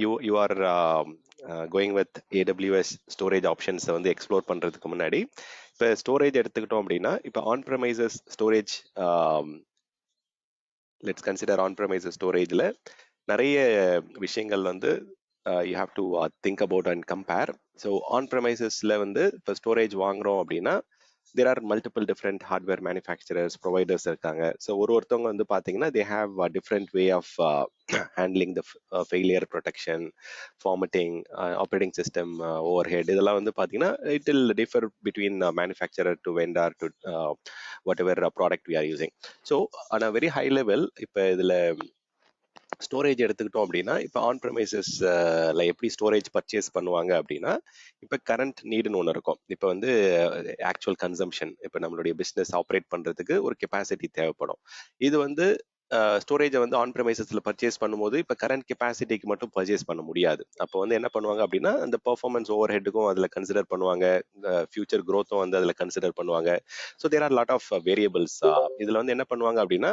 you are going with AWS storage ஆப்ஷன்ஸை வந்து explore பண்ணுறதுக்கு முன்னாடி இப்போ ஸ்டோரேஜ் எடுத்துக்கிட்டோம் அப்படின்னா இப்போ on premises storage let's consider on premises ஸ்டோரேஜில் நிறைய விஷயங்கள் வந்து you have to think about and compare. So on ப்ரெமைசஸில் வந்து இப்போ ஸ்டோரேஜ் வாங்குறோம் அப்படின்னா there are multiple different hardware manufacturers, providers இருக்காங்க. ஸோ ஒருத்தவங்க வந்து பார்த்தீங்கன்னா they have a different way of handling the failure protection, formatting, operating system overhead. இதெல்லாம் வந்து பார்த்தீங்கன்னா it will differ between manufacturer to vendor to whatever product we are using. So on a very high level இப்போ இதில் storage எடுத்துக்கிட்டோம் அப்படின்னா இப்போ on ப்ரெமைசஸ்ல எப்படி storage purchase பண்ணுவாங்க அப்படின்னா இப்போ கரண்ட் நீடுன்னு ஒன்று இருக்கும். இப்போ வந்து ஆக்சுவல் கன்சம்ஷன், இப்போ நம்மளுடைய பிஸ்னஸ் ஆப்ரேட் பண்ணுறதுக்கு ஒரு கெப்பாசிட்டி தேவைப்படும். இது வந்து ஸ்டோரேஜை வந்து ஆன் ப்ரெமைசஸ்ல பர்ச்சேஸ் பண்ணும்போது இப்போ கரண்ட் கெப்பாசிட்டிக்கு மட்டும் பர்ச்சேஸ் பண்ண முடியாது. அப்போ வந்து என்ன பண்ணுவாங்க அப்படின்னா அந்த பெர்ஃபார்மன்ஸ் ஓவர் ஹெட்டுக்கும் அதில் கன்சிடர் பண்ணுவாங்க, ஃபியூச்சர் க்ரோத்தும் வந்து அதில் கன்சிடர் பண்ணுவாங்க. So there are lot of variables. இதில் வந்து என்ன பண்ணுவாங்க அப்படின்னா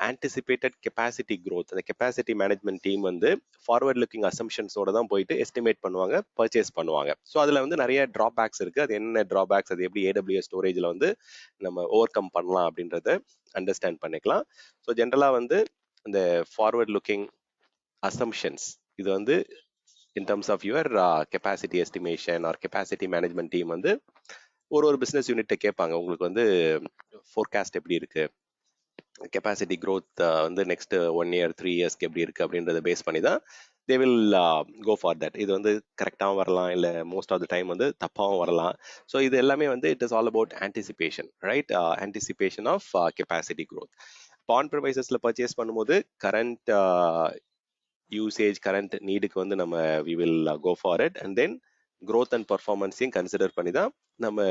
ஆன்டிசிபேட்டட் கெப்பாசிட்டி க்ரோத், அந்த கெப்பாசிட்டி மேனேஜ்மெண்ட் டீம் வந்து ஃபார்வர்ட் லுக்கிங் அசம்ஷன்ஸோட தான் போயிட்டு எஸ்டிமேட் பண்ணுவாங்க, பர்ச்சேஸ் பண்ணுவாங்க. ஸோ அதில் வந்து நிறைய ட்ராபேக்ஸ் இருக்குது. அது என்ன ட்ராபேக்ஸ், அது எப்படி AWS ஸ்டோரேஜில் வந்து நம்ம ஓவர் கம் பண்ணலாம் அப்படின்றத அண்டர்ஸ்டாண்ட் பண்ணிக்கலாம். ஸோ ஜென்ரலாக வந்து இந்த ஃபார்வர்ட் லுக்கிங் அசம்ஷன்ஸ் இது வந்து in terms of your capacity estimation or capacity management team வந்து ஒரு பிஸ்னஸ் யூனிட்டை கேட்பாங்க, உங்களுக்கு வந்து ஃபோர்காஸ்ட் எப்படி இருக்கு, கெப்பாசிட்டி க்ரோத் வந்து நெக்ஸ்ட் 1 year 3 yearsக்கு எப்படி இருக்கு அப்படின்றத பேஸ் பண்ணி தான் they will go for that. இது வந்து கரெக்டாகவும் வரலாம், இல்லை மோஸ்ட் ஆஃப் த டைம் வந்து தப்பாகவும் வரலாம். ஸோ இது எல்லாமே வந்து it is all about anticipation, right? Anticipation of capacity growth. இப்போ ஆன் ப்ரெமைசஸ்ல பர்ச்சேஸ் பண்ணும்போது கரண்ட் யூசேஜ், கரண்ட் நீடுக்கு வந்து நம்ம we will go for it and then growth and பர்ஃபார்மன்ஸையும் கன்சிடர் பண்ணி தான் நம்ம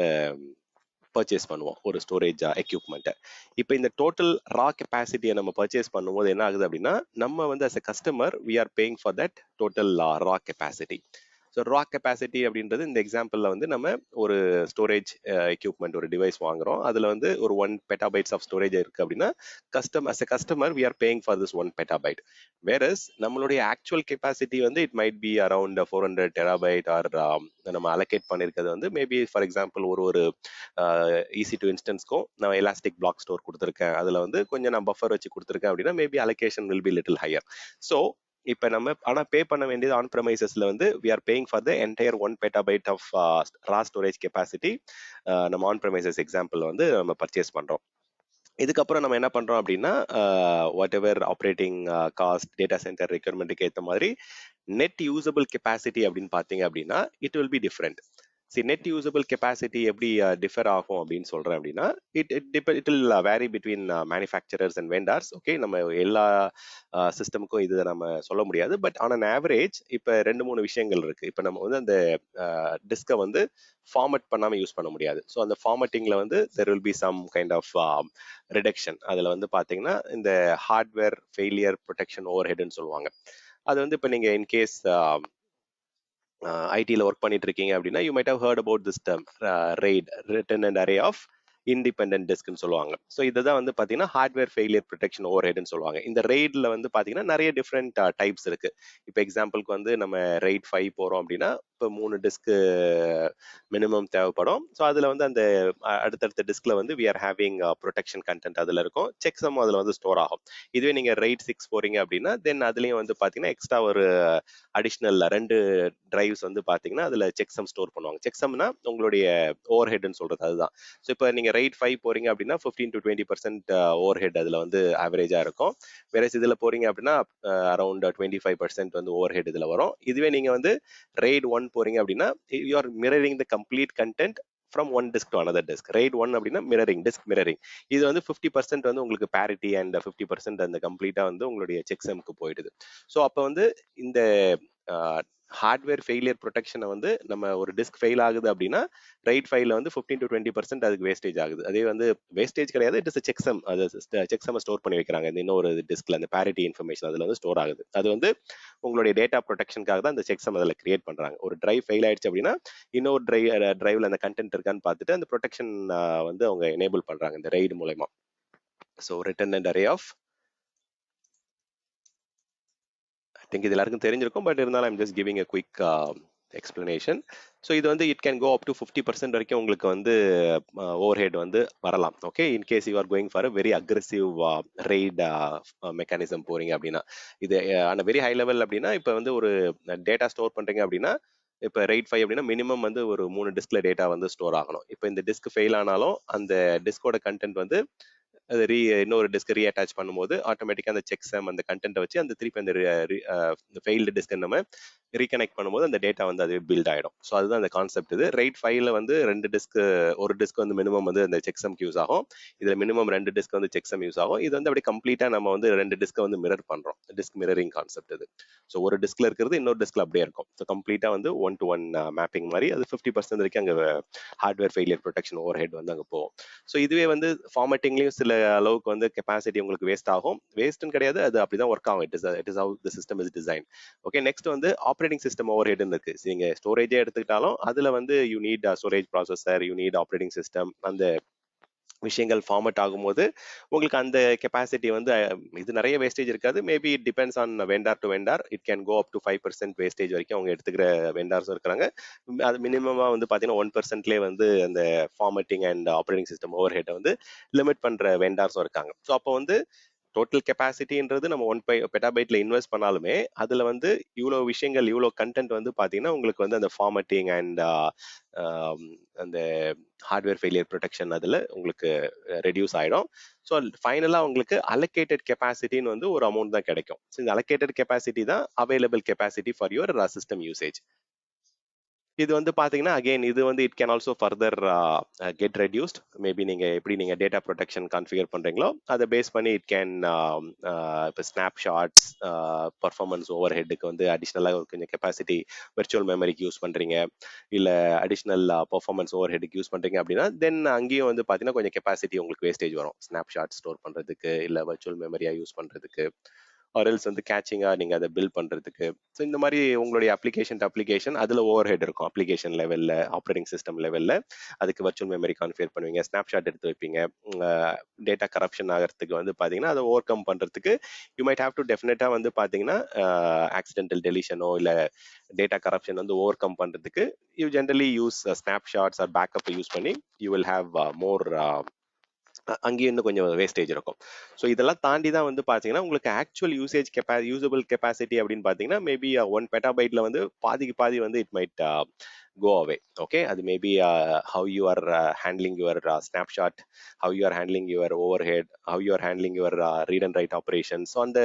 பர்ச்சேஸ் பண்ணுவோம் ஒரு ஸ்டோரேஜ் எக்யூப்மெண்ட்டை. இப்போ இந்த டோட்டல் ரா கெப்பாசிட்டியை நம்ம பர்ச்சேஸ் பண்ணும்போது என்ன ஆகுது அப்படின்னா நம்ம வந்து as a customer we are paying for that total raw capacity. So raw capacity அப்படின்றது இந்த எக்ஸாம்பிளில் வந்து நம்ம ஒரு ஸ்டோரேஜ் எக்யூப்மெண்ட், ஒரு டிவைஸ் வாங்குறோம், அதில் வந்து ஒரு 1 petabytes ஆஃப் ஸ்டோரேஜ் இருக்குது அப்படின்னா as a customer we are paying for this 1 petabyte. Versus நம்மளுடைய ஆக்சுவல் கெப்பாசிட்டி வந்து it might be around 400 terabyte or நம்ம அலோகேட் பண்ணியிருக்கிறது வந்து மேபி ஃபார் எக்ஸாம்பிள் ஒரு EC2 இன்ஸ்டன்ஸ்க்கும் நான் எலாஸ்டிக் பிளாக் ஸ்டோர் கொடுத்துருக்கேன், அதில் வந்து கொஞ்சம் நான் பஃபர் வச்சு கொடுத்துருக்கேன் அப்படின்னா maybe allocation will be little higher. So இப்போ நம்ம ஆனால் பே பண்ண வேண்டியது ஆன் ப்ரெமைசஸ்ல வந்து we are paying for the entire 1 petabyte of raw storage capacity நம்ம ஆன் ப்ரெமைசஸ் எக்ஸாம்பிள் வந்து நம்ம பர்ச்சேஸ் பண்ணுறோம். இதுக்கப்புறம் நம்ம என்ன பண்ணுறோம் அப்படின்னா whatever operating cost, data centre ரெக்யர்மெண்ட்டுக்கு ஏற்ற மாதிரி நெட் யூசபிள் கெப்பாசிட்டி அப்படின்னு பார்த்தீங்க அப்படின்னா it will be different. Net usable capacity எப்படி டிஃபர் ஆகும் அப்படின்னு சொல்றேன் அப்படின்னா it will vary between manufacturers and vendors. Okay, நம்ம எல்லா சிஸ்டமுக்கும் இது நம்ம சொல்ல முடியாது, பட் ஆன் அன் ஆவரேஜ் இப்போ 2-3 விஷயங்கள் இருக்கு. இப்போ நம்ம வந்து அந்த டிஸ்கை வந்து ஃபார்மட் பண்ணாமல் யூஸ் பண்ண முடியாது. ஸோ அந்த ஃபார்மட்டிங்கில் வந்து there will be some kind of reduction. அதில் வந்து பார்த்தீங்கன்னா இந்த ஹார்ட்வேர் ஃபெயிலியர் ப்ரொடெக்ஷன் ஓவர் ஹெட்னு சொல்லுவாங்க. அது வந்து இப்போ நீங்கள் இன்கேஸ் ஐடியில் ஒர்க் பண்ணிட்டு இருக்கீங்க அப்படின்னா you might have heard about this term RAID, redundant array of independent டிஸ்க்னு சொல்லுவாங்க. ஸோ இதுதான் வந்து பார்த்தீங்கன்னா ஹார்ட்வேர் ஃபெயிலியர் ப்ரொடெக்ஷன் ஓவர் ஹெட்னு சொல்லுவாங்க. இந்த RAIDல வந்து பார்த்தீங்கன்னா நிறைய டிஃப்ரெண்ட் டைப்ஸ் இருக்கு. இப்போ எக்ஸாம்பிளுக்கு வந்து நம்ம RAID 5 போகிறோம் அப்படின்னா இப்போ 3 டிஸ்க்கு மினிமம் தேவைப்படும். ஸோ அதில் வந்து அந்த அடுத்தடுத்த டிஸ்கில் வந்து we are having protection content அதில் இருக்கும், செக்ஸமும் அதில் வந்து ஸ்டோர் ஆகும். இதுவே நீங்கள் RAID 6 போறீங்க அப்படின்னா தென் அதுலேயும் வந்து பார்த்தீங்கன்னா எக்ஸ்ட்ரா ஒரு அடிஷ்னல் 2 டிரைவ்ஸ் வந்து பார்த்தீங்கன்னா அதில் செக்ஸம் ஸ்டோர் பண்ணுவாங்க. செக்ஸம்னா உங்களுடைய ஓவர் ஹெட்னு சொல்றது அதுதான். ஸோ இப்போ நீங்கள் RAID 5 போறீங்க அப்படின்னா 15 to 20% ஓவர் ஹெட் அதில் வந்து ஆவரேஜாக இருக்கும். வேற இதில் போறீங்க அப்படின்னா அரௌண்ட் 25% வந்து ஓவர் ஹெட் இதில் வரும். இதுவே நீங்கள் வந்து RAID 1 போறீங்க அப்படின்னா you are mirroring the complete content from one disk to another disk. RAID 1 அப்படின்னா மிரரிங், டிஸ்க் மிரரிங். இது வந்து 50% வந்து உங்களுக்கு பேரிட்டி அண்ட் 50% அந்த கம்ப்ளீட்டாக வந்து உங்களுடைய செக்ஸம்க்கு போயிடுது. ஸோ அப்போ வந்து இந்த ஹார்ட்வேர் ஃபெயிலியர் ப்ரொடெக்ஷனை வந்து நம்ம ஒரு டிஸ்க் ஃபெயில் ஆகுது அப்படின்னா RAID 5ல வந்து 15 to 20% அதுக்கு வேஸ்டேஜ் ஆகுது. அதே வந்து வேஸ்டேஜ் கிடையாது, இட் இஸ் செக்ஸம். அது செக்ஸம் ஸ்டோர் பண்ணி வைக்கிறாங்க இந்த இன்னொரு டிஸ்க்ல, அந்த பேரிட்டி இன்ஃபர்மேஷன் அதில் வந்து ஸ்டோர் ஆகுது. அது வந்து உங்களுடைய டேட்டா ப்ரொடெக்ஷனுக்காக தான் அந்த செக்ஸம் அதில் கிரியேட் பண்றாங்க. ஒரு டிரைவ் ஃபெயில் ஆயிடுச்சு அப்படின்னா இன்னொரு டிரைவ்ல அந்த கண்டென்ட் இருக்கான்னு பார்த்துட்டு அந்த ப்ரொடெக்ஷன் வந்து அவங்க எனேபிள் பண்றாங்க இந்த RAID மூலமா. So redundant array of think இது எல்லாருக்கும் தெரிஞ்சிருக்கும், பட் இருந்தாலும் I'm just giving a quick explanation. So இது வந்து it can go up to 50% வரைக்கும் உங்களுக்கு வந்து ஓவர் ஹெட் வந்து வரலாம். Okay, in case you are going for a very aggressive RAID mechanism போறீங்க அப்படின்னா. இது ஆன வெரி ஹை லெவல் அப்படின்னா, இப்போ வந்து ஒரு டேட்டா ஸ்டோர் பண்றீங்க அப்படின்னா, இப்போ RAID 5 அப்படின்னா மினிமம் வந்து ஒரு 3 டிஸ்க்ல டேட்டா வந்து ஸ்டோர் ஆகணும். இப்போ இந்த டிஸ்க் ஃபெயில் ஆனாலும் அந்த டிஸ்கோட கண்டென்ட் வந்து அது இன்னொரு டிஸ்க் ரீஅட்டாச் பண்ணும்போது ஆட்டோமேட்டிக்காக அந்த செக்ஸம் அந்த கண்டென்ட்டை வச்சு அந்த திருப்பி அந்த ஃபெயில்டு டிஸ்க் நம்ம ரீகனெக்ட் பண்ணும்போது அந்த டேட்டா வந்து அது பில்ட் ஆகிடும். ஸோ அதுதான் அந்த கான்செப்ட். இது RAID 5ல வந்து 2 டிஸ்க், ஒரு டிஸ்க் வந்து மினிமம் வந்து அந்த செக்ஸம்க்கு யூஸ் ஆகும். இதில் மினிமம் 2 டிஸ்க் வந்து செக்ஸம் யூஸ் ஆகும். இது வந்து அப்படியே கம்ப்ளீட்டாக நம்ம வந்து 2 டிஸ்க்கை வந்து மிரர் பண்ணுறோம். டிஸ்க் மிரரிங் கான்செப்ட் இது. ஸோ ஒரு டிஸ்க்ல இருக்கிறது இன்னொரு டிஸ்க்ல அப்படியே இருக்கும். ஸோ கம்ப்ளீட்டாக வந்து 1-to-1 மேப்பிங் மாதிரி அது 50% வரைக்கும் அங்கே hardware failure protection over head வந்து அங்கே போகும். ஸோ இதுவே வந்து ஃபார்மேட்டிங்லேயும் சில அளவுக்கு வந்து கெப்பாசிட்டி உங்களுக்கு வேஸ்ட் ஆகும். வேஸ்ட்னு கிடையாது, அது அப்படிதான் ஒர்க் ஆகும். It is how the system is design. Okay, next வந்து ஆப்ரேட்டிங் சிஸ்டம் ஓவர் ஹெட்னு இருக்கு. நீங்க ஸ்டோரேஜே எடுத்துக்கிட்டாலும் அதுல வந்து you NEET storage processor, you need operating system. அந்த விஷயங்கள் ஃபார்மட் ஆகும்போது உங்களுக்கு அந்த கெப்பாசிட்டி வந்து இது நிறைய வேஸ்டேஜ் இருக்காது. Maybe it depends on vendor to vendor. It can go up to 5% wastage வரைக்கும் அவங்க எடுத்துக்கிற வெண்டார்ஸும் இருக்கிறாங்க. அது மினிமமா வந்து பார்த்தீங்கன்னா 1%லேயே வந்து அந்த formatting and operating system over ஹெட்டை வந்து லிமிட் பண்ற வெண்டார்ஸும் இருக்காங்க. ஸோ அப்போ வந்து டோட்டல் கெப்பாசிட்டின்றது நம்ம 1 பெட்டாபைட்ல இன்வெஸ்ட் பண்ணாலுமே அதுல வந்து இவ்வளோ விஷயங்கள், இவ்வளோ கண்டென்ட் வந்து பாத்தீங்கன்னா உங்களுக்கு வந்து அந்த ஃபார்மட்டிங் அண்ட் அந்த ஹார்ட்வேர் ஃபெயிலியர் ப்ரொடெக்ஷன் அதுல உங்களுக்கு ரெடியூஸ் ஆயிடும். ஸோ ஃபைனலாக உங்களுக்கு அலோகேட்டட் கெப்பாசிட்டின்னு வந்து ஒரு அமௌண்ட் தான் கிடைக்கும். ஸோ இந்த அலோகேட்டட் கெப்பாசிட்டி தான் available capacity for your system usage. இது வந்து பாத்தீங்கன்னா அகைன் இது வந்து it can also further get reduced. Maybe நீங்க எப்படி நீங்க டேட்டா ப்ரொடெக்ஷன் கான்ஃபிகர் பண்றீங்களோ அதை பேஸ் பண்ணி இட் கேன் இப்போ ஸ்னாப் ஷாட்ஸ் பர்ஃபார்மன்ஸ் ஓவர் ஹெட்டுக்கு வந்து அடிஷ்னலாக கொஞ்சம் கெப்பாசிட்டி விர்ச்சுவல் மெமரிக்கு யூஸ் பண்றீங்க, இல்லை அடிஷ்னல் பர்ஃபார்மன்ஸ் ஓவர் ஹெட்டுக்கு யூஸ் பண்றீங்க அப்படின்னா தென் அங்கேயும் வந்து பாத்தீங்கன்னா கொஞ்சம் கெப்பாசிட்டி உங்களுக்கு வேஸ்டேஜ் வரும். ஸ்னாப் ஷாட் ஸ்டோர் பண்றதுக்கு, இல்லை வர்ச்சுவல் மெமரியா யூஸ் பண்றதுக்கு, ஆர்எல்ஸ் வந்து கேச்சிங்காக நீங்கள் அதை பில்ட் பண்ணுறதுக்கு. ஸோ இந்த மாதிரி உங்களுடைய அப்ளிகேஷன் அதில் ஓவர் ஹெட் இருக்கும். அப்ளிகேஷன் லெவலில், ஆப்ரேட்டிங் சிஸ்டம் லெவலில் அதுக்கு வர்ச்சுவல் மெமரி கான்ஃபிகர் பண்ணுவீங்க, ஸ்னாப்ஷாட் எடுத்து வைப்பீங்க. டேட்டா கரப்ஷன் ஆகிறதுக்கு வந்து பார்த்தீங்கன்னா அதை ஓவர் கம் பண்ணுறதுக்கு யூ மைட் ஹேவ் டு டெஃபினட்டாக வந்து பார்த்தீங்கன்னா ஆக்சிடென்டல் டெலிஷனோ இல்லை டேட்டா கரப்ஷன் வந்து ஓவர் கம் பண்ணுறதுக்கு you generally use snapshots or backup use பண்ணி யூ வில் ஹேவ் மோர் அங்கேயும் இன்னும் கொஞ்சம் வேஸ்டேஜ் இருக்கும். ஸோ இதெல்லாம் தாண்டி தான் வந்து பார்த்தீங்கன்னா உங்களுக்கு ஆக்சுவல் யூசபிள் கெப்பாசிட்டி அப்படின்னு பார்த்தீங்கன்னா மேபி 1 பெட்டாபைட்ல வந்து பாதிக்கு பாதி வந்து it might go away. Okay, அது maybe how you are handling your snapshot, how you are handling your overhead, how you are handling your read and write operations. So அந்த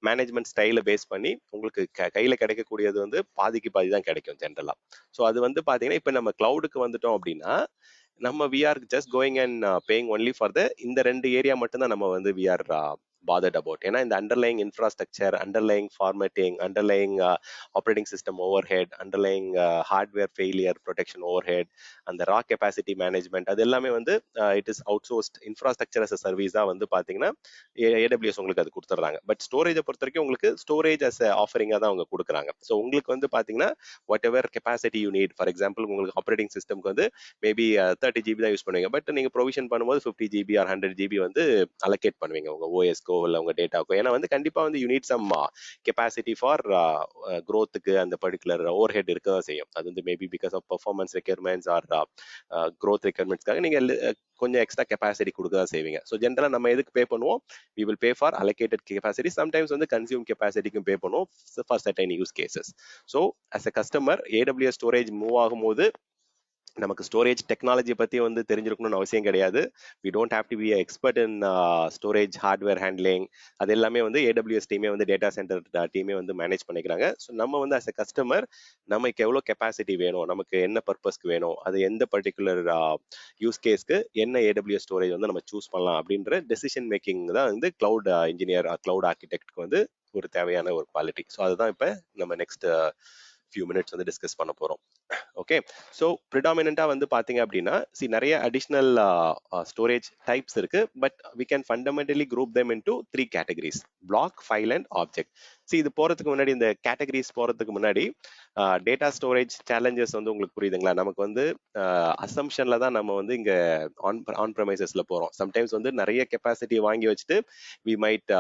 management ஸ்டைலை base பண்ணி உங்களுக்கு கையில் கிடைக்கக்கூடியது வந்து பாதிக்கு பாதி தான் கிடைக்கும் ஜென்ரலாக. ஸோ அது வந்து பார்த்தீங்கன்னா இப்போ நம்ம கிளவுடுக்கு வந்துட்டோம் அப்படின்னா நம்ம we are just going and paying only for இந்த 2 ஏரியா மட்டும்தான் நம்ம வந்து வி ஆர் bothered about. ஏன்னா இந்த underlying infrastructure, underlying formatting, underlying operating system overhead, underlying hardware failure protection overhead, அந்த ரா கெப்பாசிட்டி மேனேஜ்மெண்ட், அது எல்லாமே வந்து it is outsourced infrastructure as a சர்வீஸா வந்து பாத்தீங்கன்னா AWS உங்களுக்கு அது கொடுத்துட்றாங்க. பட் ஸ்டோரேஜை பொறுத்த வரைக்கும் உங்களுக்கு ஸ்டோரேஜ் அஸ் ஆஃபரிங்கா தான் அவங்க கொடுக்குறாங்க. ஸோ உங்களுக்கு வந்து பாத்தீங்கன்னா what ever capacity you need, for example உங்களுக்கு ஆப்ரேட்டிங் சிஸ்டம்க்கு வந்து மேபி 30 GB தான் யூஸ் பண்ணுவீங்க, பட் நீங்க ப்ரொவிஷன் பண்ணும்போது 50 GB ஆர் 100 GB வந்து அலோகேட் பண்ணுவீங்க உங்க ஓஎஸ்க்கோ இல்லை உங்க டேட்டாக்கோ. ஏன்னா வந்து கண்டிப்பா வந்து you need some capacity for க்ரோத்துக்கு அந்த பர்டிகுலர் ஓவர் ஹெட் இருக்க தான் செய்யும். அது வந்து maybe because of performance requirements or growth ரெக்யர்மெண்ட்ஸ்க்காக நீங்க கொஞ்சம் எக்ஸ்ட்ரா கெப்பாசிட்டி கொடுக்க தான் செய்வீங்க. ஸோ ஜென்ரலா நம்ம எதுக்கு பே பண்ணுவோம்? we will pay for allocated capacity. Sometimes வந்து consume capacity க்கும் pay பண்ணுவோம் for certain use cases. So as a customer AWS storage move ஆகும்போது நமக்கு ஸ்டோரேஜ் டெக்னாலஜி பத்தி வந்து தெரிஞ்சிருக்கணும்னு அவசியம் கிடையாது. we don't have to be an expert in storage hardware handling. அது எல்லாமே வந்து AWS டீமே வந்து டேட்டா சென்டர் டீமே வந்து மேனேஜ் பண்ணிக்கிறாங்க. ஸோ நம்ம வந்து as a customer நமக்கு எவ்வளோ கெப்பாசிட்டி வேணும், நமக்கு என்ன பர்பஸ்க்கு வேணும், அது எந்த பர்டிகுலர் யூஸ் கேஸ்க்கு என்ன AWS ஸ்டோரேஜ் வந்து நம்ம சூஸ் பண்ணலாம் அப்படின்ற டெசிஷன் மேக்கிங் தான் வந்து கிளவுட் இன்ஜினியர் கிளவுட் ஆர்கிடெக்ட்க்கு வந்து ஒரு தேவையான ஒரு குவாலிட்டி. ஸோ அதுதான் இப்போ நம்ம நெக்ஸ்ட் ஃபியூ மினிட்ஸ் வந்து டிஸ்கஸ் பண்ண போறோம். ஓகே, ஸோ ப்ரிடாமினா வந்து பாத்தீங்க அப்படின்னா நிறைய அடிஷ்னல் ஸ்டோரேஜ் டைப்ஸ் இருக்கு. But we can fundamentally group them into 3 categories: block, file and object. இது போறதுக்கு முன்னாடி இந்த கேட்டகரிஸ் போறதுக்கு முன்னாடி டேட்டா ஸ்டோரேஜ் சேலஞ்சஸ் வந்து உங்களுக்கு புரியுதுங்களா? நமக்கு வந்து அசம்ஷன்ல தான் நம்ம வந்து இங்க ஆன் ப்ரமைசஸ்ல போறோம். சம்டைம்ஸ் வந்து நிறைய கெப்பாசிட்டி வாங்கி வச்சுட்டு we might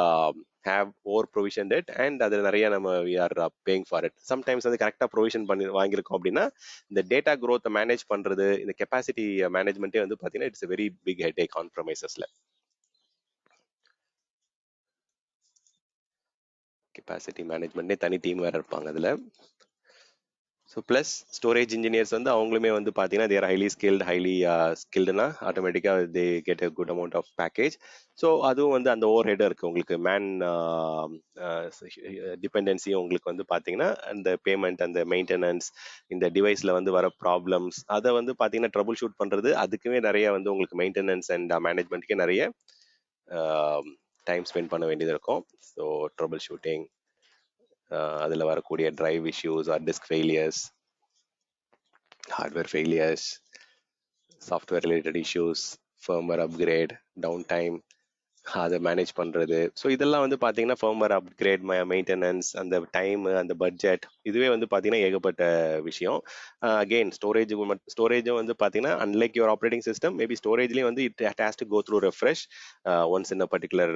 have over provisioned it and அது நிறைய நம்ம we are paying for it. Sometimes அது கரெக்டா ப்ரொவிஷன் பண்ணி வாங்கியிருக்கோம் அப்படின்னா இந்த டேட்டா growth மேனேஜ் பண்றது, இந்த கெப்பாசிட்டி மேனேஜ்மெண்ட்டே வந்து பாத்தீங்கன்னா it's very big headache on ப்ரமைசஸ்ல. கெப்பாசிட்டி மேனேஜ்மெண்ட்னே தனி டீம் வேற இருப்பாங்க அதுல. ஸோ ப்ளஸ் ஸ்டோரேஜ் இன்ஜினியர்ஸ் வந்து அவங்களுமே வந்து பார்த்தீங்கன்னா தேர் ஹைலி ஸ்கில்டுனா ஆட்டோமேட்டிக்காக they get a good amount of package. So அதுவும் வந்து அந்த ஓவர் ஹெட் இருக்குது உங்களுக்கு மேன் டிபெண்டன்சியும் உங்களுக்கு வந்து பார்த்தீங்கன்னா அந்த பேமெண்ட், அந்த மெயின்டெனன்ஸ், இந்த டிவைஸில் வந்து வர ப்ராப்ளம்ஸ், அதை வந்து பார்த்தீங்கன்னா ட்ரபுள் ஷூட் பண்ணுறது, அதுக்குமே நிறைய வந்து உங்களுக்கு மெயின்டெனன்ஸ் அண்ட் மேனேஜ்மெண்ட்டுக்கே நிறைய டைம் ஸ்பெண்ட் பண்ண வேண்டியது இருக்கும். ஸோ ட்ரபுள் ஷூட்டிங், அதில் வரக்கூடிய drive issues or disk failures, hardware failures, software related issues, firmware upgrade, downtime, அதை மேனேஜ் பண்ணுறது. ஸோ இதெல்லாம் வந்து பார்த்தீங்கன்னா ஃபர்ம்வேர் அப்கிரேட், மெயின்டெனன்ஸ், அந்த டைம், அந்த பட்ஜெட், இதுவே வந்து பார்த்தீங்கன்னா ஏகப்பட்ட விஷயம். அகெயின் ஸ்டோரேஜும் வந்து பார்த்தீங்கன்னா unlike your operating system, maybe ஸ்டோரேஜ்லேயும் வந்து it has to go through refresh once in a particular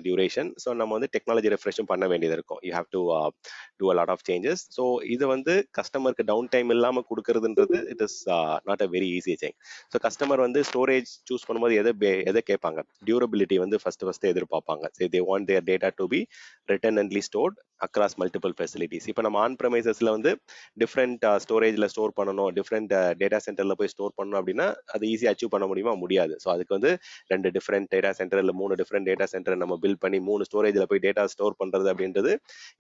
duration. So நம்ம வந்து டெக்னாலஜி ரெஃப்ரெஷும் பண்ண வேண்டியது இருக்கும். You have to two a lot of changes. So இது வந்து கஸ்டமருக்கு டவுன் டைம் இல்லாமல் கொடுக்கறதுன்றது it is not a very easy thing. So customer வந்து ஸ்டோரேஜ் சூஸ் பண்ணும்போது எதை கேட்பாங்க? டியூரபிலிட்டி வந்து ஃபர்ஸ்ட் எதிர்பார்ப்பாங்க. They want their data to be redundantly stored across multiple facilities. இப்போ நம்ம ஆன் ப்ரமைசஸ்ல வந்து டிஃப்ரெண்ட் ஸ்டோரேஜ்ல ஸ்டோர் பண்ணணும், டிஃப்ரெண்ட் டேட்டா சென்டர்ல போய் ஸ்டோர் பண்ணணும் அப்படின்னா அது ஈஸியாக அச்சீவ் பண்ண முடியுமா? முடியாது. ஸோ அதுக்கு வந்து 2 டிஃப்ரெண்ட் டேட்டா சென்டர் இல்லை 3 டிஃப்ரெண்ட் டேட்டா சென்டர் நம்ம பில்ட் பண்ணி 3 ஸ்டோரேஜ்ல போய் டேட்டா ஸ்டோர் பண்றது அப்படின்றது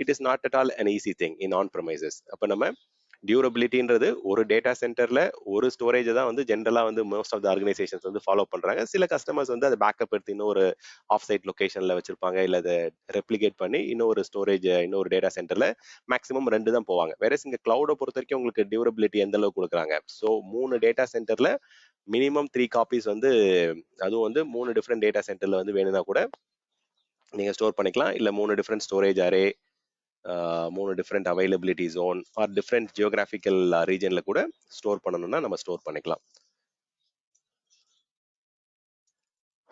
it is not at all an easy thing in on premises. அப்போ நம்ம டியூரபிலிட்டின்றது ஒரு டேட்டா சென்டர்ல ஒரு ஸ்டோரேஜ் தான் வந்து ஜென்ரலா வந்து மோஸ்ட் ஆஃப் த ஆர்கனைசேஷன்ஸ் வந்து ஃபாலோ பண்றாங்க. சில கஸ்டமர்ஸ் வந்து அதை பேக்கப் எடுத்து இன்னொரு ஆஃப் சைட் லொகேஷன்ல வச்சிருப்பாங்க, இல்ல அதை ரெப்ளிகேட் பண்ணி இன்னொரு ஸ்டோரேஜ், இன்னொரு டேட்டா சென்டர்ல மேக்ஸிமம் 2 தான் போவாங்க. வேற இங்க கிளவுடை பொறுத்த வரைக்கும் உங்களுக்கு டியூரபிலிட்டி எந்த அளவுக்கு கொடுக்குறாங்க? ஸோ 3 டேட்டா சென்டர்ல மினிமம் 3 காப்பீஸ் வந்து, அதுவும் வந்து 3 டிஃப்ரெண்ட் டேட்டா சென்டர்ல வந்து வேணும்னா கூட நீங்க ஸ்டோர் பண்ணிக்கலாம். இல்ல 3 different storage array, 3 different availability zone or different geographical ரீஜன்ல கூட ஸ்டோர் பண்ணணும்னா நம்ம ஸ்டோர் பண்ணிக்கலாம்.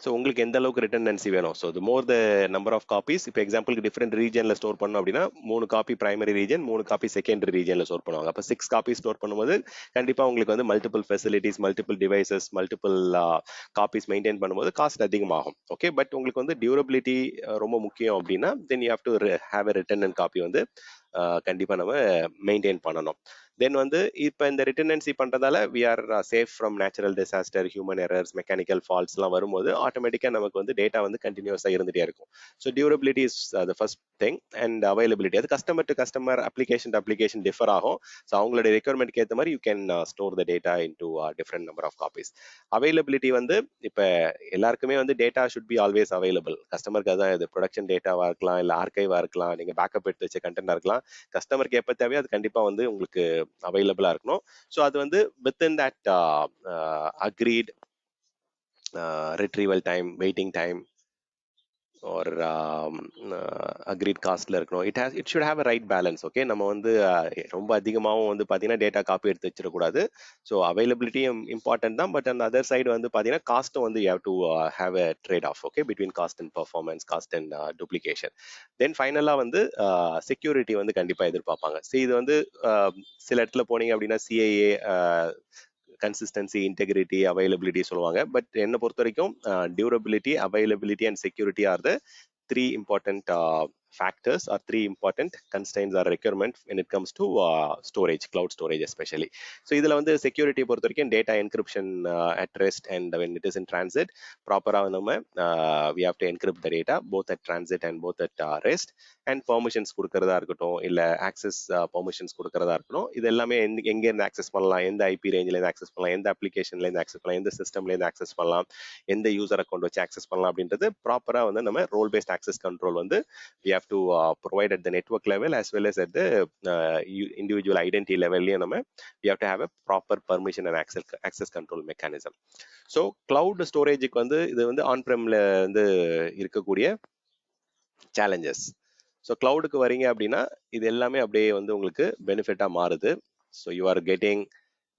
ஸோ உங்களுக்கு எந்த அளவுக்கு ரிட்டர்னன்சி வேணும்? So the more the number of copies. இப்போ எக்ஸாம்பிளுக்கு டிஃப்ரெண்ட் ரீஜனில் ஸ்டோர் பண்ணோம் அப்படின்னா 3 copy primary region, 3 copy secondary ரீஜனில் ஸ்டோர் பண்ணுவாங்க. அப்போ 6 காப்பி ஸ்டோர் பண்ணும்போது கண்டிப்பாக உங்களுக்கு வந்து multiple facilities, multiple devices, multiple copies maintain பண்ணும்போது காஸ்ட் அதிகமாகும். ஓகே, பட் உங்களுக்கு வந்து டியூரபிலிட்டி ரொம்ப முக்கியம் அப்படின்னா then you have to have a redundant copy வந்து கண்டிப்பாக நம்ம மெயின்டைன் பண்ணணும். தென் வந்து இப்போ இந்த ரிட்டர்னன்சி பண்ணுறதால we are safe from natural disaster, human errors, mechanical ஃபால்ட்ஸ்லாம் வரும்போது ஆட்டோமேட்டிக்காக நமக்கு வந்து டேட்டா வந்து கண்டினியூஸாக இருந்துகிட்டே இருக்கும். So durability is the first thing. And availability அது customer to customer, application to application differ ஆகும். ஸோ அவங்களுடைய ரெக்யர்மெண்ட்க்கு ஏற்ற மாதிரி you can store the data in two different number of copies. Availability வந்து இப்போ எல்லாருக்குமே வந்து data should be always available. கஸ்டமருக்கு அதான் இது ப்ரொடக்ஷன் டேட்டாவாக இருக்கலாம், இல்லை ஆர்கைவாக இருக்கலாம், நீங்கள் பேக்கப் எடுத்து வச்ச கண்டென்ட்டாக இருக்கலாம். கஸ்டமருக்கு எப்போ தேவையோ அது கண்டிப்பாக வந்து உங்களுக்கு அவைலபிளா இருக்கணும். ஸோ அது வந்து within that agreed retrieval time, waiting time or agreed காஸ்ட்ல இருக்கணும். It should have a right balance. Okay, நம்ம வந்து ரொம்ப அதிகமாகவும் வந்து பார்த்தீங்கன்னா டேட்டா காப்பி எடுத்து வச்சிடக்கூடாது. ஸோ அவைலபிலிட்டியும் இம்பார்ட்டன்ட் தான், பட் அந்த அதர் சைடு வந்து பார்த்தீங்கன்னா காஸ்ட்டும் வந்து you have to have a trade off. Okay, between cost and performance, cost and duplication. Then ஃபைனலாக வந்து செக்யூரிட்டி வந்து கண்டிப்பாக எதிர்பார்ப்பாங்க. ஸோ இது வந்து சில இடத்துல போனீங்க அப்படின்னா சிஐஏ, கன்சிஸ்டன்சி, இன்டெகிரிட்டி, அவைலபிலிட்டி சொல்லுவாங்க. பட் என்னை பொறுத்த வரைக்கும் durability, availability and security or the 3 important factors or 3 important constraints or requirement when it comes to storage, cloud storage especially. So இதுல வந்து செக்யூரிட்டி பொறுத்த வரைக்கும் data encryption at rest and when it is in transit ப்ராப்பரா நம்ம we have to encrypt the data both at transit and both at rest. And permissions கொடுக்கறதா இருக்கட்டும், இல்லை access permissions கொடுக்கறதா இருக்கட்டும், இது எல்லாமே எங்கேருந்து ஆக்சஸ் பண்ணலாம், எந்த ஐபி ரேஞ்சிலேருந்து ஆக்சஸ் பண்ணலாம், எந்த அப்ளிகேஷன்லேருந்து ஆக்சஸ் பண்ணலாம், எந்த சிஸ்டம்லேருந்து ஆக்சஸ் பண்ணலாம், எந்த யூசர் அக்கௌண்ட் வச்சு ஆக்சஸ் பண்ணலாம் அப்படின்றது ப்ராப்பராக வந்து நம்ம ரோல் பேஸ்ட் ஆக்சஸ் கண்ட்ரோல் வந்து we have to provide at the network level as well as at the individual identity levelலையும் நம்ம we have to have a proper permission and access control mechanism. So cloud ஸ்டோரேஜுக்கு வந்து இது வந்து on ப்ரெம்ல வந்து இருக்கக்கூடிய challenges. So கிளவுடுக்கு வரீங்க அப்படின்னா இது எல்லாமே அப்படியே வந்து உங்களுக்கு பெனிஃபிட்டாக மாறுது. So you are getting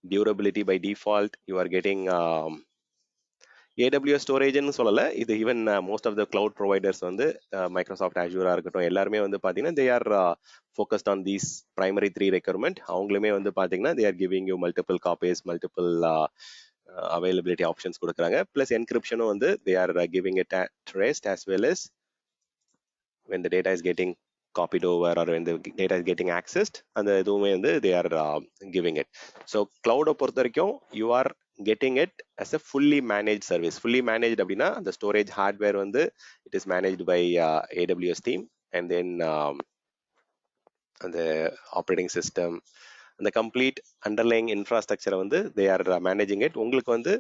durability by default, you are getting AWS ஸ்டோரேஜ்னு சொல்லலை, இது even most of the cloud providers வந்து மைக்ரோசாஃப்ட் ஆஜூராக இருக்கட்டும் எல்லாருமே வந்து பார்த்தீங்கன்னா they are focused on these primary 3 requirement. அவங்களுமே வந்து பார்த்தீங்கன்னா they are giving you multiple copies, multiple availability options கொடுக்குறாங்க. ப்ளஸ் என்கிரிப்ஷனும் வந்து they are giving it at rest as well as when the data is getting copied over or when the data is getting accessed, அந்த இதுவுமே வந்து they are giving it. So cloud-ஐ பொறுத்த வரைக்கும் you are getting it as a fully managed service. Fully managed அப்படின்னா அந்த storage hardware வந்து it is managed by AWS team, and then அந்த operating system, அந்த complete underlying infrastructure வந்து they are managing it. உங்களுக்கு வந்து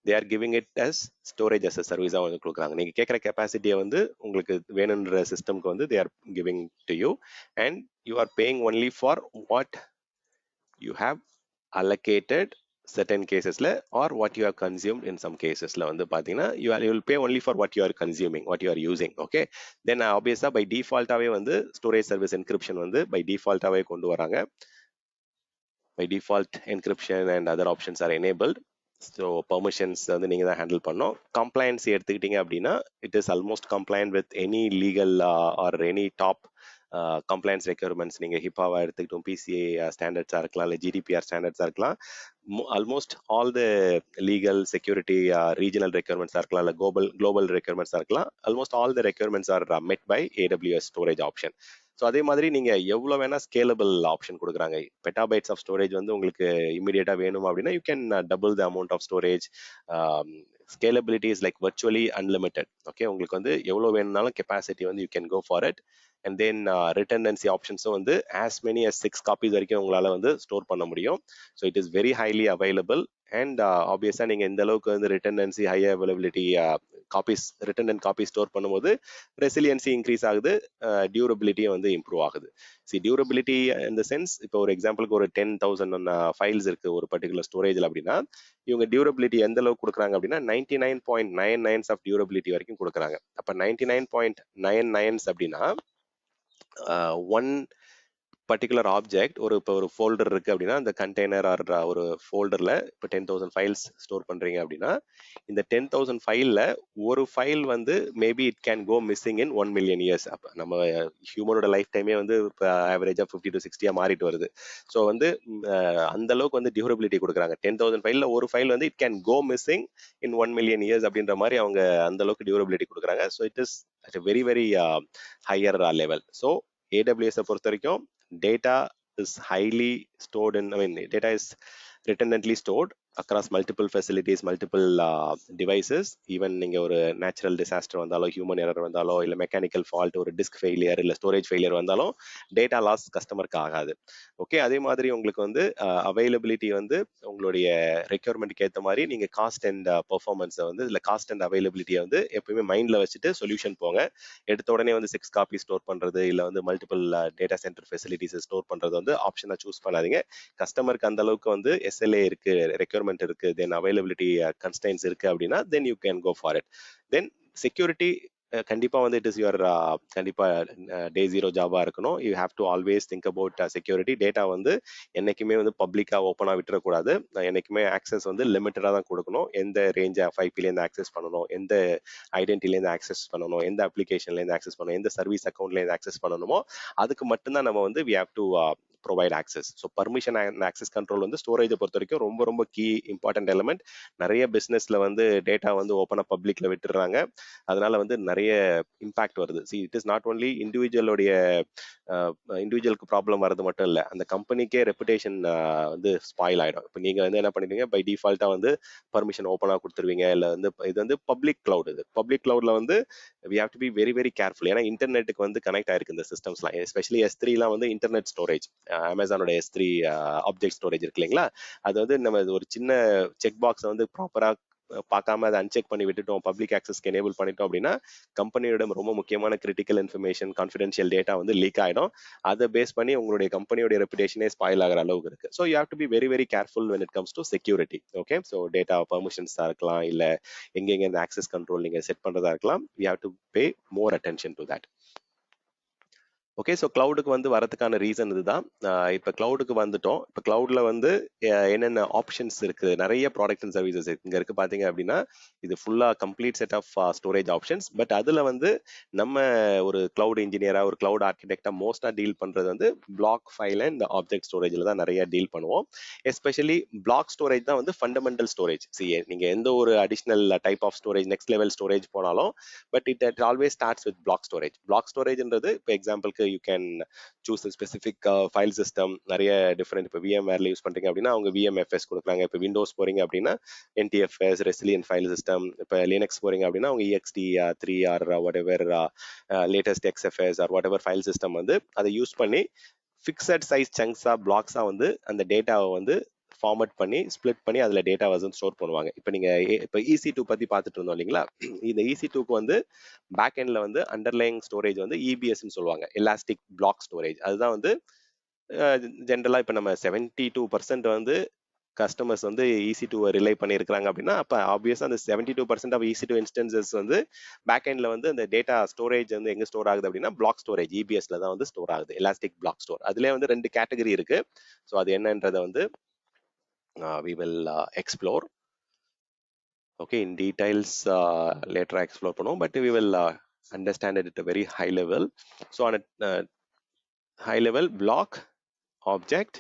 they are giving it as storage as a service வந்து கொடுக்குறாங்க. நீங்க கேட்குற கெப்பாசிட்டியை வந்து உங்களுக்கு வேணுன்ற சிஸ்டம்க்கு வந்து they are giving to you, and you are paying only for what you have allocated certain casesல or what you have consumed in some casesல வந்து பார்த்தீங்கன்னா you will pay only for what you are consuming, what you are using. Okay, then obviously by default-ஆவே வந்து storage service encryption வந்து by default-ஆவே கொண்டு வராங்க. By default encryption and other options are enabled. So permissions வந்து நீங்கள் தான் handle பண்ணோம். Compliance எடுத்துக்கிட்டீங்க அப்படின்னா it is almost complaint with any legal or any top compliance requirements. நீங்கள் ஹிப்பாவா எடுத்துக்கிட்டோம், பிசிஏ ஸ்டாண்டர்ட்ஸாக இருக்கலாம், இல்லை ஜிடிபிஆர் ஸ்டாண்டர்ட்ஸாக இருக்கலாம், almost all the legal security regional ரெக்யர்மெண்ட்ஸாக இருக்கலாம், இல்லை குளோபல் ரெக்யர்மெண்ட்ஸாக இருக்கலாம், almost all the requirements are met by AWS storage option. So அதே மாதிரி நீங்கள் எவ்வளோ வேணால் ஸ்கேலபிள் ஆப்ஷன் கொடுக்குறாங்க. பெட்டாபைட்ஸ் ஆஃப் ஸ்டோரேஜ் வந்து உங்களுக்கு இமீடியட்டாக வேணும் அப்படின்னா you can double the amount of storage. Scalability is like virtually unlimited. Okay, உங்களுக்கு வந்து எவ்வளோ வேணும்னாலும் கெப்பாசிட்டி வந்து you can go for it. And then ரிட்டர்னன்சி ஆப்ஷன்ஸும் வந்து as many as 6 காப்பீஸ் வரைக்கும் உங்களால் வந்து ஸ்டோர் பண்ண முடியும். So it is very highly available. And ஆப்வியஸாக நீங்கள் எந்த அளவுக்கு வந்து redundancy, high availability copies, redundant copy store பண்ணும்போது ரெசிலியன்சி இன்க்ரீஸ் ஆகுது, டியூரபிலிட்டியும் வந்து இம்ப்ரூவ் ஆகுது. டியூரபிலிட்டி இந்த சென்ஸ், இப்போ ஒரு எக்ஸாம்பிளுக்கு ஒரு 10,000 ஃபைல்ஸ் இருக்கு ஒரு பர்டிகுலர் ஸ்டோரேஜில் அப்படின்னா இவங்க டியூரபிலிட்டி எந்த அளவுக்கு கொடுக்குறாங்க அப்படின்னா 99.99 ஆஃப் டியூரபிலிட்டி வரைக்கும் கொடுக்குறாங்க. அப்போ 99.99 அப்படின்னா ஒன் பர்டிகுலர் ஆப்ஜெக்ட், இப்போ ஒரு ஃபோல்டர் இருக்கு அப்படின்னா அந்த கண்டெய்னர் ஆர் ஒரு ஃபோல்டரில் இப்போ 10,000 ஃபைல்ஸ் ஸ்டோர் பண்றீங்க அப்படின்னா இந்த 10,000 ஃபைலில் ஒரு ஃபைல் வந்து maybe it can go missing in 1 million years. அப்போ நம்ம ஹியூமனோட லைஃப் டைமே வந்து இப்போ ஆவரேஜாக 50 to 60 மாறிட்டு வருது. ஸோ வந்து அந்த அளவுக்கு வந்து டியூரபிலிட்டி கொடுக்குறாங்க. 10,000 ஃபைலில் ஒரு ஃபைல் வந்து it can go missing in 1 million years அப்படின்ற மாதிரி அவங்க அந்த அளவுக்கு டியூரபிலிட்டி கொடுக்குறாங்க. So it is at a very very higher level. So AWS பொறுத்த வரைக்கும் data is highly stored in, data is redundantly stored across multiple facilities, multiple devices. Even நீங்க ஒரு நேச்சுரல் டிசாஸ்டர் வந்தாலோ, ஹியூமன் எரர் வந்தாலோ, இல்லை mechanical fault, ஒரு disk failure, இல்லை storage failure வந்தாலும் டேட்டா லாஸ் கஸ்டமருக்கு ஆகாது. ஓகே, அதே மாதிரி உங்களுக்கு வந்து அவைலபிலிட்டி வந்து உங்களுடைய ரெக்யர்மெண்ட்டுக்கு ஏற்ற மாதிரி நீங்க காஸ்ட் அண்ட் பெர்ஃபார்மன்ஸை வந்து இல்லை காஸ்ட் அண்ட் அவைலபிலிட்டியை வந்து எப்பயுமே மைண்ட்ல வச்சுட்டு சொல்யூஷன் போங்க. எடுத்த உடனே வந்து 6 காப்பி ஸ்டோர் பண்றது இல்லை வந்து multiple data centre facilities store பண்றது வந்து ஆப்ஷனை சூஸ் பண்ணாதீங்க. கஸ்டமருக்கு அந்த அளவுக்கு வந்து SLA இருக்கு, ரெக்யர்மெண்ட் இருக்கு, தென் அவைலபிலிட்டி கன்ஸ்டைன்ஸ் இருக்கு அப்படின்னா then you can go for it. Then security கண்டிப்பா வந்து இட் இஸ் யுவர் கண்டிப்பா டே 0 ஜாபா இருக்கணும். You have to always think about security. Data வந்து என்னைக்குமே வந்து பப்ளிக்கா ஓப்பனா விட்டுறக்கூடாது. என்னைக்குமே ஆக்சஸ் வந்து லிமிட்டடா தான் கொடுக்கணும். எந்த ரேஞ்ச் FIP-லேருந்து ஆக்சஸ் பண்ணணும், எந்த ஐடென்டிட்டிலேருந்து ஆக்சஸ் பண்ணணும், எந்த அப்ளிகேஷன்லேருந்து ஆக்சஸ் பண்ணணும், எந்த சர்வீஸ் அக்கௌண்ட்லேருந்து ஆக்சஸ் பண்ணணுமோ அதுக்கு மட்டும்தான் நம்ம வந்து we have to provide access. So permission and access control வந்து ஸ்டோரேஜை பொறுத்த வரைக்கும் ரொம்ப ரொம்ப கீ இம்பார்ட்டன்ட் எலிமெண்ட். நிறைய பிஸ்னஸ்ல வந்து டேட்டா வந்து ஓப்பனாக பப்ளிக்ல விட்டுறாங்க, அதனால வந்து நிறைய இம்பாக்ட் வருது. இட் இஸ் நாட் ஓன்லி இண்டிவிஜுவலுக்கு ப்ராப்ளம் வர்றது மட்டும் இல்லை, அந்த கம்பெனிக்கே ரெப்புடேஷன் வந்து ஸ்பாயில் ஆகிடும். இப்போ நீங்கள் வந்து என்ன பண்ணிடுவீங்க, பை டிஃபால்ட்டாக வந்து பர்மிஷன் ஓப்பனாக கொடுத்துருவீங்க. இல்லை வந்து இது வந்து பப்ளிக் கிளவுட். இது பப்ளிக் கிளவுட்ல வந்து we have to be very very careful. ஏன்னா இன்டர்நெட்டுக்கு வந்து கனெக்ட் ஆயிருக்கு இந்த சிஸ்டம்ஸ்லாம், எஸ்பெஷலி S3லாம் வந்து இன்டர்நெட் ஸ்டோரேஜ். அமேசானோட S3 ஆப்ஜெக்ட் ஸ்டோரேஜ் இருக்கு இல்லைங்களா, அது வந்து நம்ம ஒரு சின்ன செக் பாக்ஸை வந்து ப்ராப்பரா பார்க்காம அதை அன்செக் பண்ணி விட்டுட்டோம், பப்ளிக் ஆக்சஸ்க்கு எனேபிள் பண்ணிட்டோம் அப்படின்னா கம்பெனியோட ரொம்ப முக்கியமான கிரிட்டிக்கல் இன்ஃபர்மேஷன், கான்ஃபிடென்ஷியல் டேட்டா வந்து லீக் ஆகிடும். அதை பேஸ் பண்ணி உங்களுடைய கம்பெனியோட ரெப்புடேஷனே ஸ்பாயில் ஆகிற அளவுக்கு இருக்கு. So you have to be very very careful when it comes to security. Okay, so data பர்மிஷன்ஸாக இருக்கலாம், இல்லை எங்கெங்க இந்த ஆக்சஸ் கண்ட்ரோல் நீங்கள் செட் பண்ணுறதா இருக்கலாம், we have to pay more attention to that. Okay, so கிளவுடுக்கு வந்து வரதுக்கான ரீசன் இதுதான். இப்போ கிளவுடுக்கு வந்துட்டோம். இப்போ கிளவுட்ல வந்து என்னென்ன ஆப்ஷன்ஸ் இருக்கு, நிறைய ப்ராடக்ட் அண்ட் சர்வீசஸ் இருக்கு. இங்க இருக்கு பாத்தீங்க அப்படின்னா இது ஃபுல்லா complete set of storage options. But அதுல வந்து நம்ம ஒரு கிளவுட் இன்ஜினியரா, ஒரு கிளவுட் ஆர்கிடெக்டா மோஸ்டா டீல் பண்றது வந்து பிளாக் ஃபைல் அண்ட் ஆப்ஜெக்ட் ஸ்டோரேஜ்ல தான் நிறைய டீல் பண்ணுவோம். எஸ்பெஷலி பிளாக் ஸ்டோரேஜ் தான் வந்து ஃபண்டமெண்டல் ஸ்டோரேஜ். நீங்க எந்த ஒரு additional type of storage, next level storage போனாலும், but it always starts with block storage. Block ஸ்டோரேஜ்ன்றது இப்போ எக்ஸாம்பிளுக்கு you can choose specific file system. நிறைய டிஃப்ரெண்ட், இப்போ விஎம்வேர்ல யூஸ் பண்றீங்க அப்படின்னா அவங்க விஎம்எஃப்எஸ் கொடுக்குறாங்க. இப்போ விண்டோஸ் போறீங்க அப்படின்னா என்டிஎஃப்எஸ், ரெசிலியன்ட் ஃபைல் சிஸ்டம். இப்போ லினக்ஸ் போறீங்க அப்படின்னா அவங்க EXT 3 or whatever latest XFS or whatever file system வந்து அதை யூஸ் பண்ணி ஃபிக்ஸட் சைஸ் சங்க்ஸா, பிளாக்ஸா வந்து அந்த டேட்டாவை வந்து ஃபார்மட் பண்ணி ஸ்பிளிட் பண்ணி அதுல டேட்டாவை வந்து ஸ்டோர் பண்ணுவாங்க. இப்போ நீங்க இப்போ EC2 பத்தி பார்த்துட்டு இருந்தோம் இல்லைங்களா? இந்த EC2க்கு வந்து பேக் எண்ட்ல வந்து அண்டர்லைங் ஸ்டோரேஜ் வந்து EBSன்னு சொல்லுவாங்க, எலாஸ்டிக் பிளாக் ஸ்டோரேஜ். அதுதான் வந்து ஜென்ரலா இப்போ நம்ம 72% வந்து கஸ்டமர்ஸ் வந்து EC2 ரிலை பண்ணியிருக்காங்க அப்படின்னா, அப்போ ஆப்வியஸா அந்த 72% ஆஃப் EC2 இன்ஸ்டன்சஸ் வந்து பேக் எண்ட்ல வந்து அந்த டேட்டா ஸ்டோரேஜ் வந்து எங்க ஸ்டோர் ஆகுது அப்படின்னா பிளாக் ஸ்டோரேஜ், EBSல தான் வந்து ஸ்டோர் ஆகுது, எலாஸ்டிக் பிளாக் ஸ்டோர். அதுலேயே வந்து 2 கேட்டகரி இருக்கு. ஸோ அது என்னன்றதை வந்து we will explore. Okay, in details later explore பண்ணுவோம், but we will understand it at a very high level. So on a high level, block, object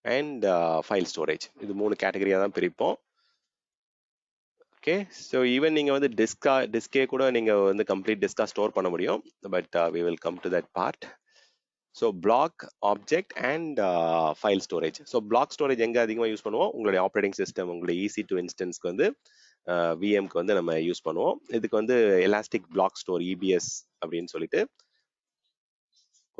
and file storage, இது 3 கேட்டகரியா தான் பிரிப்போம். ஓகே, ஸோ ஈவன் நீங்க வந்து டிஸ்கே கூட நீங்க வந்து complete டிஸ்கா store பண்ண முடியும். But we will come to that part. So block, object and file storage. So block storage எங்கே அதிகமாக யூஸ் பண்ணுவோம்? உங்களுடைய ஆப்ரேட்டிங் சிஸ்டம், உங்களுடைய EC2 இன்ஸ்டன்ஸ்க்கு வந்து VMக்கு வந்து நம்ம யூஸ் பண்ணுவோம். இதுக்கு வந்து எலாஸ்டிக் பிளாக் ஸ்டோர், EBS அப்படின்னு சொல்லிட்டு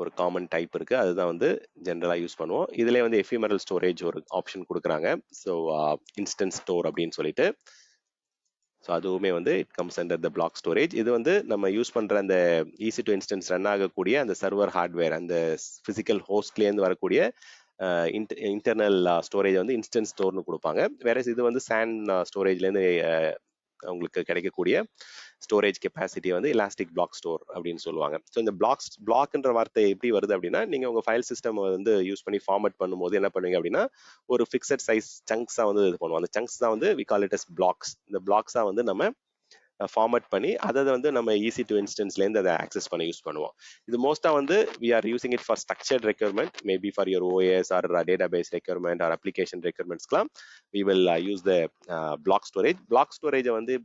ஒரு காமன் டைப் இருக்கு, அதுதான் வந்து ஜென்ரலாக யூஸ் பண்ணுவோம். இதுலேயே வந்து எஃபிமெரல் ஸ்டோரேஜ் ஒரு ஆப்ஷன் கொடுக்குறாங்க. ஸோ இன்ஸ்டன்ஸ் ஸ்டோர் அப்படின்னு சொல்லிட்டு. ஸோ அதுவுமே வந்து it comes under the block storage. இது வந்து நம்ம யூஸ் பண்ற அந்த EC2 இன்ஸ்டன்ஸ் ரன் ஆகக்கூடிய அந்த சர்வர் ஹார்ட்வேர், அந்த பிசிக்கல் ஹோஸ்ட்லேருந்து வரக்கூடிய இன்டர்னல் ஸ்டோரேஜ் வந்து இன்ஸ்டன்ஸ் ஸ்டோர்னு கொடுப்பாங்க. வேற இது வந்து SAN ஸ்டோரேஜ்லேருந்து உங்களுக்கு கிடைக்கக்கூடிய ஸ்டோரேஜ் கெப்பாசிட்டி வந்து எலாஸ்டிக் பிளாக் ஸ்டோர் அப்படின்னு சொல்லுவாங்க. ஸோ இந்த பிளாக்ன்ற வார்த்தை எப்படி வருது அப்படின்னா, நீங்க உங்க ஃபைல் சிஸ்டம் வந்து யூஸ் பண்ணி ஃபார்மட் பண்ணும்போது என்ன பண்ணுவீங்க அப்படின்னா, ஒரு ஃபிக்ஸட் சைஸ் சங்க்ஸா வந்து இது பண்ணுவோம். அந்த சங்க்ஸ் தான் வந்து we call it as blocks. இந்த பிளாக்ஸா வந்து நம்ம ஃபார்மட் பண்ணி அதை வந்து நம்ம EC2 இன்ஸ்டன்ஸ்லேருந்து அதை ஆக்சஸ் பண்ணி யூஸ் பண்ணுவோம். இது மோஸ்டா வந்து we are using it for structured requirement, maybe for your OS or database requirement or application requirementsக்குலாம் we will use the block storage. block storage வந்து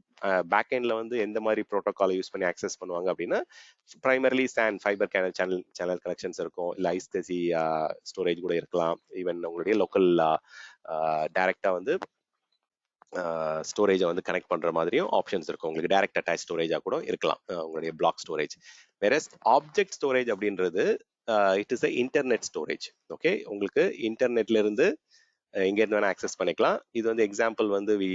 பேக் எண்ட்ல வந்து எந்த மாதிரி ப்ரோட்டோகாலை யூஸ் பண்ணி ஆக்சஸ் பண்ணுவாங்க அப்படின்னா, primarily SAN fibre channel connections இருக்கும், இல்லை ஐஸ்கசி ஸ்டோரேஜ் கூட இருக்கலாம். ஈவன் உங்களுடைய லோக்கல் டைரக்டா வந்து ஸ்டோரேஜை வந்து கனெக்ட் பண்ற மாதிரியும் ஆப்ஷன்ஸ் இருக்கும். உங்களுக்கு டைரக்ட் அட்டாச் ஸ்டோரேஜா கூட இருக்கலாம் உங்களுடைய பிளாக் ஸ்டோரேஜ். வேற ஆப்ஜெக்ட் ஸ்டோரேஜ் அப்படின்றது it is internet storage. Okay, உங்களுக்கு இன்டர்நெட்ல இருந்து எங்க இருந்து வேணா ஆக்சஸ் பண்ணிக்கலாம். இது வந்து எக்ஸாம்பிள் வந்து we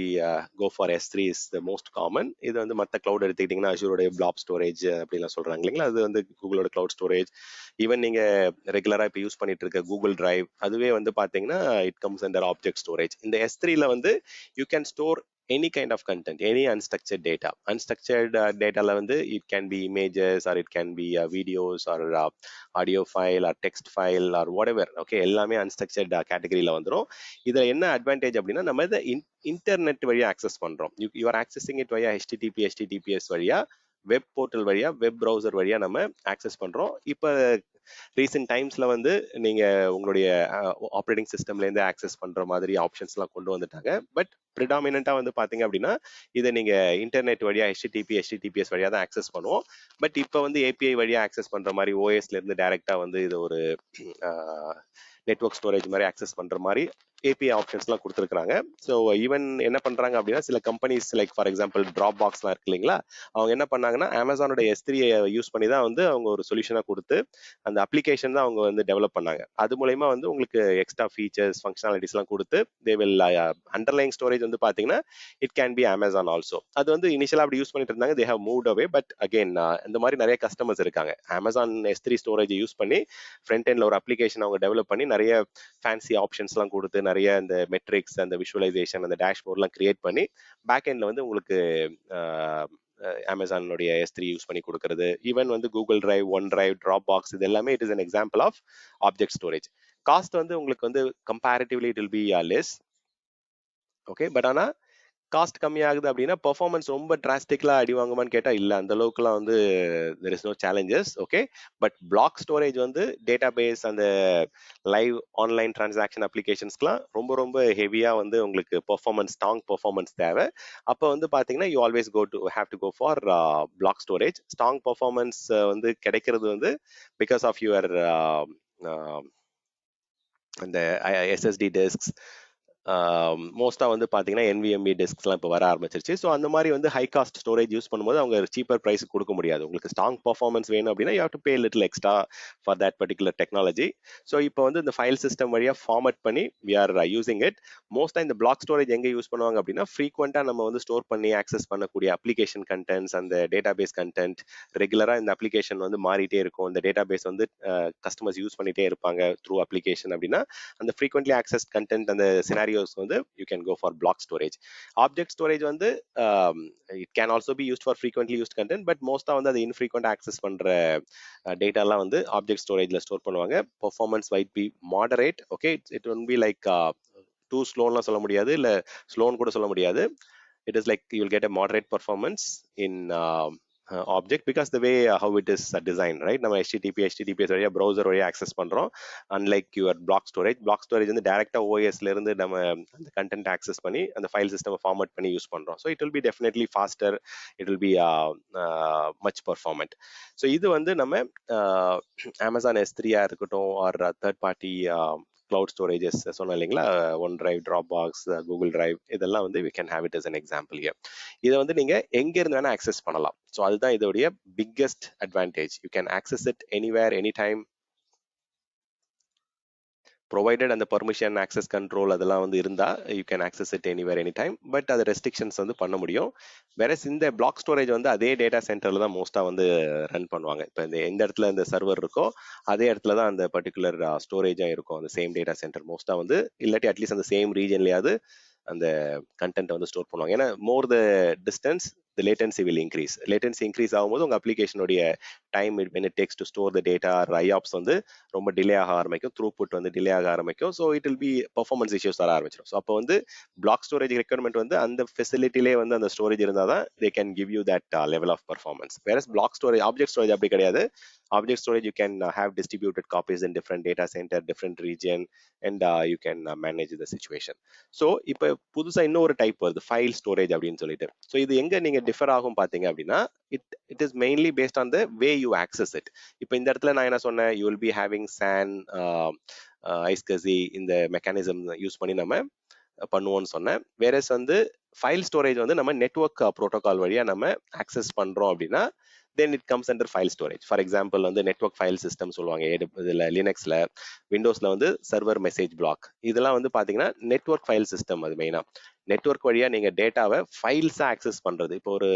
go for S3 is the most common. இது வந்து மற்ற கிளவுட் எடுத்துக்கிட்டீங்கன்னா அஷூரோடைய பிளாப் ஸ்டோரேஜ் அப்படிலாம் சொல்றாங்க இல்லைங்களா, அது வந்து கூகுளோட கிளவுட் ஸ்டோரேஜ். ஈவன் நீங்க ரெகுலரா இப்போ யூஸ் பண்ணிட்டு இருக்க கூகுள் டிரைவ், அதுவே வந்து பாத்தீங்கன்னா it comes under object storage. இந்த S3ல வந்து you can store any kind of content, any unstructured data. Unstructured dataல வந்து it can be images or it can be videos or audio file or text file or whatever. Okay, எல்லாமே unstructured கேட்டகரியில வந்துடும். இதுல என்ன advantage அப்படின்னா, நம்ம இதை internet வழியா ஆக்சஸ் பண்றோம். யூ ஆர் ஆக்சஸிங் இட் வழியா HTTPS வழியா, வெப் போர்ட்டல் வழியா, வெப் ப்ரௌசர் வழியா நம்ம ஆக்சஸ் பண்றோம். இப்போ ரீசெண்ட் டைம்ஸ்ல வந்து நீங்க உங்களுடைய ஆப்ரேட்டிங் சிஸ்டம்ல இருந்து ஆக்சஸ் பண்ற மாதிரி ஆப்ஷன்ஸ் எல்லாம் கொண்டு வந்துட்டாங்க. பட் ப்ரிடாமினண்டா வந்து பாத்தீங்க அப்படின்னா இதை நீங்க இன்டர்நெட் வழியா HTTPS வழியா தான் ஆக்சஸ் பண்ணுவோம். பட் இப்போ வந்து API வழியா ஆக்சஸ் பண்ற மாதிரி OSல இருந்து டைரக்டா வந்து இது ஒரு நெட்வொர்க் ஸ்டோரேஜ் மாதிரி ஆக்சஸ் பண்ற மாதிரி API ஆப்ஷன்ஸ்லாம் கொடுத்துருக்காங்க. ஸோ ஈவன் என்ன பண்றாங்க அப்படின்னா, சில கம்பெனிஸ் லைக் ஃபார் எக்ஸாம்பிள் ட்ராப் பாக்ஸ்லாம் இருக்கு இல்லைங்களா, அவங்க என்ன பண்ணாங்கன்னா அமேசானோட S3 யூஸ் பண்ணி தான் வந்து அவங்க ஒரு சொல்யூஷனா கொடுத்து அந்த அப்ளிகேஷன் தான் அவங்க வந்து டெவலப் பண்ணாங்க. அது மூலயமா வந்து உங்களுக்கு எக்ஸ்ட்ரா ஃபீச்சர்ஸ், ஃபங்க்ஷனாலிட்டிஸ்லாம் கொடுத்து தே வில் அண்டர்லைங் ஸ்டோரேஜ் வந்து பாத்தீங்கன்னா it can be Amazon also. அது வந்து இனிஷியலா அப்படி யூஸ் பண்ணிட்டு இருந்தாங்க, they have moved away. But again இந்த மாதிரி நிறைய கஸ்டமர்ஸ் இருக்காங்க, அமேசான் S3 ஸ்டோரேஜ் யூஸ் பண்ணி ஃப்ரண்ட் எண்ட்ல ஒரு அப்ளிகேஷன் அவங்க டெவலப் பண்ணி நிறைய ஃபேன்சி ஆப்ஷன்ஸ்லாம் கொடுத்து நிறைய இந்த மெட்ரிக்ஸ், அந்த விஷுவலைசேஷன், அந்த டேஷ்போர்ட்லாம் கிரியேட் பண்ணி பேக் எண்ட்ல வந்து உங்களுக்கு அமேசானுடைய S3 யூஸ் பண்ணி கொடுக்கறது, ஈவன் வந்து Google Drive, OneDrive, Dropbox, இது எல்லாமே it is an example of object storage. Cost வந்து உங்களுக்கு வந்து comparatively it will be less. Okay, but ஆனால் காஸ்ட் கம்மியாகுது அப்படின்னா பெர்ஃபார்மன்ஸ் ரொம்ப டிராஸ்டிக்லாம் அடி வாங்குமான்னு கேட்டால் இல்லை, அந்த அளவுக்குலாம் வந்து there is no challenges. Okay, but block storage வந்து டேட்டா பேஸ், அந்த லைவ் ஆன்லைன் டிரான்சாக்ஷன் அப்ளிகேஷன்ஸ்க்குலாம் ரொம்ப ரொம்ப ஹெவியாக வந்து உங்களுக்கு பெர்ஃபார்மன்ஸ், ஸ்ட்ராங் பெர்ஃபார்மன்ஸ் தேவை. அப்போ வந்து பார்த்தீங்கன்னா you always have to go for block storage. Strong performance வந்து கிடைக்கிறது வந்து பிகாஸ் ஆஃப் யுவர் அந்த எஸ்எஸ்டி டிஸ்க்ஸ், மோஸ்ட்டாக வந்து பார்த்தீங்கன்னா NVMe டிஸ்க்ஸ்லாம் இப்போ வர ஆரம்பிச்சிருச்சு. ஸோ அந்த மாதிரி வந்து ஹை காஸ்ட் ஸ்டோரேஜ் யூஸ் பண்ணும்போது அவங்க சீப்பர் ப்ரைஸ் கொடுக்க முடியாது. உங்களுக்கு ஸ்ட்ராங் பர்ஃபார்மன்ஸ் வேணும் அப்படின்னா you have to pay little extra for that particular technology. So இப்போ வந்து இந்த ஃபைல் சிஸ்டம் வழியாக ஃபார்மட் பண்ணி வி ஆர் யூசிங் இட். மோஸ்ட்டாக இந்த பிளாக் ஸ்டோரேஜ் எங்கே யூஸ் பண்ணுவாங்க அப்படின்னா ஃப்ரீக்வெண்ட்டாக நம்ம வந்து ஸ்டோர் பண்ணி ஆக்சஸ் பண்ணக்கூடிய அப்ளிகேஷன் கண்டென்ட்ஸ், அந்த டேட்டா பேஸ் கண்டென்ட் ரெகுலராக இந்த அப்ளிகேஷன் வந்து மாறிட்டே இருக்கும், இந்த டேட்டா பேஸ் வந்து கஸ்டமர்ஸ் யூஸ் பண்ணிட்டே இருப்பாங்க த்ரூ அப்ளிகேஷன் அப்படின்னா அந்த ஃப்ரீக்வெண்ட்லி ஆக்சஸ் கண்டென்ட், அந்த சினாரியோஸ் வந்து you can go for block storage. Object storage வந்து it can also be used for frequently used content, but மோஸ்ட்டாக வந்து அது இன்ஃப்ரீக்வெண்ட் ஆக்சஸ் பண்ணுற டேட்டாலாம் வந்து ஆப்ஜெக்ட் ஸ்டோரேஜில் ஸ்டோர் பண்ணுவாங்க. Performance would be moderate. Okay, it won't be like too ஸ்லோன்லாம் சொல்ல முடியாது, இல்லை ஸ்லோன்னு கூட சொல்ல முடியாது. It is like you will get a moderate performance in object because the way how it is designed, right? நம்ம HTTPS வழியா ப்ரௌசர் வழியா ஆக்சஸ் பண்றோம். அன்லைக் யுவர் பிளாக் ஸ்டோரேஜ் வந்து டைரக்டா OSல இருந்து நம்ம அந்த கண்டென்ட் ஆக்சஸ் பண்ணி அந்த ஃபைல் சிஸ்டம் ஃபார்மட் பண்ணி யூஸ் பண்றோம். So it will be definitely faster, it will be much performant. So இது வந்து நம்ம அமேசான் S3 இருக்கட்டும் or third party cloud storages சொன்னோம் இல்லைங்களா, OneDrive, Dropbox, Google Drive, இதெல்லாம் வந்து we can have it as an example here. இதை வந்து நீங்க எங்க இருந்து வேணா ஆக்சஸ் பண்ணலாம். ஸோ அதுதான் இதோடைய biggest advantage. You can access it anywhere, any time, provided அந்த பர்மிஷன், ஆக்சஸ் கண்ட்ரோல் அதெல்லாம் வந்து இருந்தால் you can access it anywhere any time. But அது ரெஸ்ட்ரிக்ஷன்ஸ் வந்து பண்ண முடியும். வேற இந்த பிளாக் ஸ்டோரேஜ் வந்து அதே டேட்டா சென்டர்ல தான் மோஸ்ட்டாக வந்து ரன் பண்ணுவாங்க. இப்போ இந்த எந்த இடத்துல இந்த சர்வர் இருக்கோ அதே இடத்துல தான் அந்த பர்டிகுலர் ஸ்டோரேஜாக இருக்கும், அந்த சேம் டேட்டா சென்டர் மோஸ்ட்டாக வந்து, இல்லாட்டி அட்லீஸ்ட் அந்த சேம் ரீஜன்லையாவது அந்த கண்டென்ட் வந்து ஸ்டோர் பண்ணுவாங்க. ஏன்னா more the distance the latency will increase. Latency increase ஆகும்போது உங்க அப்ளிகேஷனுடைய time when it takes to store the data, IOPS வந்து ரொம்ப டிலே ஆக ஆரம்பிக்கும், த்ரூபுட் வந்து டிலே ஆக ஆரம்பிக்கும். So it will B performance issues வர ஆரம்பிச்சிடும். ஸோ அப்போ வந்து பிளாக் ஸ்டோரேஜ் ரெக்யர்மெண்ட் வந்து அந்த ஃபெசிலிட்டிலே வந்து அந்த ஸ்டோரேஜ் இருந்தால் தான் they can give you that level of performance. வேற பிளாக் ஸ்டோரேஜ், ஆப்ஜெக்ட் ஸ்டோரேஜ் அப்படி கிடையாது. Object storage you can have distributed copies in different data center, different region, and you can manage the situation. So இப்போ புதுசா இன்னொரு type வருது, file storage அப்படின்னு சொல்லிட்டு. So இது எங்க நீங்க டிஃபர் ஆகும் பாத்தீங்க அப்படின்னா it is mainly based on the way you access it. இப்போ இந்த இடத்துல நான் என்ன சொன்னேன், you will be having SAN, iSCSI இந்த மெக்கானிசம் யூஸ் பண்ணி நம்ம பண்ணுவோம்னு சொன்னேன். வேறஸ் வந்து ஃபைல் ஸ்டோரேஜ் வந்து நம்ம நெட்வொர்க் ப்ரோட்டோகால் வழியா நம்ம ஆக்சஸ் பண்றோம் அப்படின்னா then it comes under file storage. For example வந்து நெட்வொர்க் ஃபைல் சிஸ்டம் சொல்லுவாங்க, இதில் லினக்ஸ்ல, விண்டோஸ்ல வந்து சர்வர் மெசேஜ் பிளாக், இதெல்லாம் வந்து பாத்தீங்கன்னா நெட்வொர்க் ஃபைல் சிஸ்டம். அது மெயினா நெட்வொர்க் வழியா நீங்க டேட்டாவை ஃபைல்ஸா ஆக்சஸ் பண்றது. இப்போ ஒரு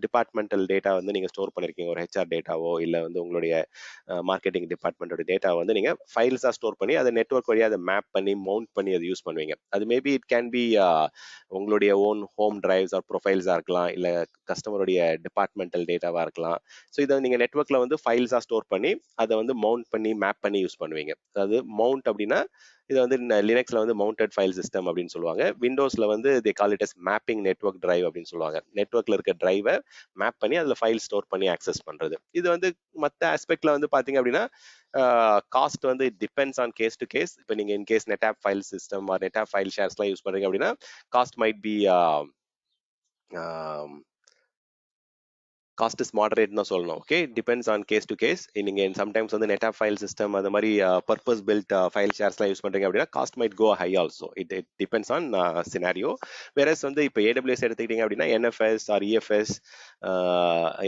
டிபார்ட்மெண்டல் டேட்டா வந்து நீங்க ஸ்டோர் பண்ணிருக்கீங்க, ஒரு HR டேட்டாவோ இல்ல வந்து உங்களுடைய மார்க்கெட்டிங் டிபார்ட்மெண்டோட டேட்டாவை வந்து நீங்க ஃபைல்ஸா ஸ்டோர் பண்ணி அதை நெட்வொர்க் வழியா அதை மேப் பண்ணி மவுண்ட் பண்ணி அதை யூஸ் பண்ணுவீங்க. அது மேபி இட் கேன் பி உங்களுடைய ஓன் ஹோம் டிரைவ்ஸ் ஆர் ப்ரொஃபைல்ஸா இருக்கலாம், இல்ல கஸ்டமருடைய டிபார்ட்மெண்டல் டேட்டாவா இருக்கலாம். ஸோ இதை நீங்க நெட்வொர்க்ல வந்து ஃபைல்ஸா ஸ்டோர் பண்ணி அதை வந்து மவுண்ட் பண்ணி மேப் பண்ணி யூஸ் பண்ணுவீங்க. அதாவது மவுண்ட் அப்படின்னா இது வந்து லினக்ஸ்ல வந்து மவுண்டட் ஃபைல் சிஸ்டம் அப்படின்னு சொல்லுவாங்க. விண்டோஸ்ல வந்து they call it as mapping network drive அப்படின்னு சொல்லுவாங்க. நெட்வொர்க்ல இருக்க டிரைவை மேப் பண்ணி அதுல ஃபைல் ஸ்டோர் பண்ணி ஆக்சஸ் பண்றது. இது வந்து மற்ற ஆஸ்பெக்ட்ல வந்து பாத்தீங்க அப்படின்னா காஸ்ட் வந்து it depends on case to case. இப்போ நீங்க in case NetApp file system or NetApp file ஷேர்ஸ்லாம் யூஸ் பண்றீங்க அப்படின்னா cost might be cost is moderate தான் சொல்லணும். Okay, depends on case to case. நீங்க சம்டைம்ஸ் வந்து நெட்ஆப் ஃபைல் சிஸ்டம் அந்த மாதிரி பர்பஸ் பில்ட் ஃபைல் ஷேர்ஸ்லாம் யூஸ் பண்றீங்க அப்படின்னா cost might go high also. It depends on scenario. வேறஸ் வந்து இப்போ AWS எடுத்துக்கிட்டீங்க அப்படின்னா NFS ஆர் EFS,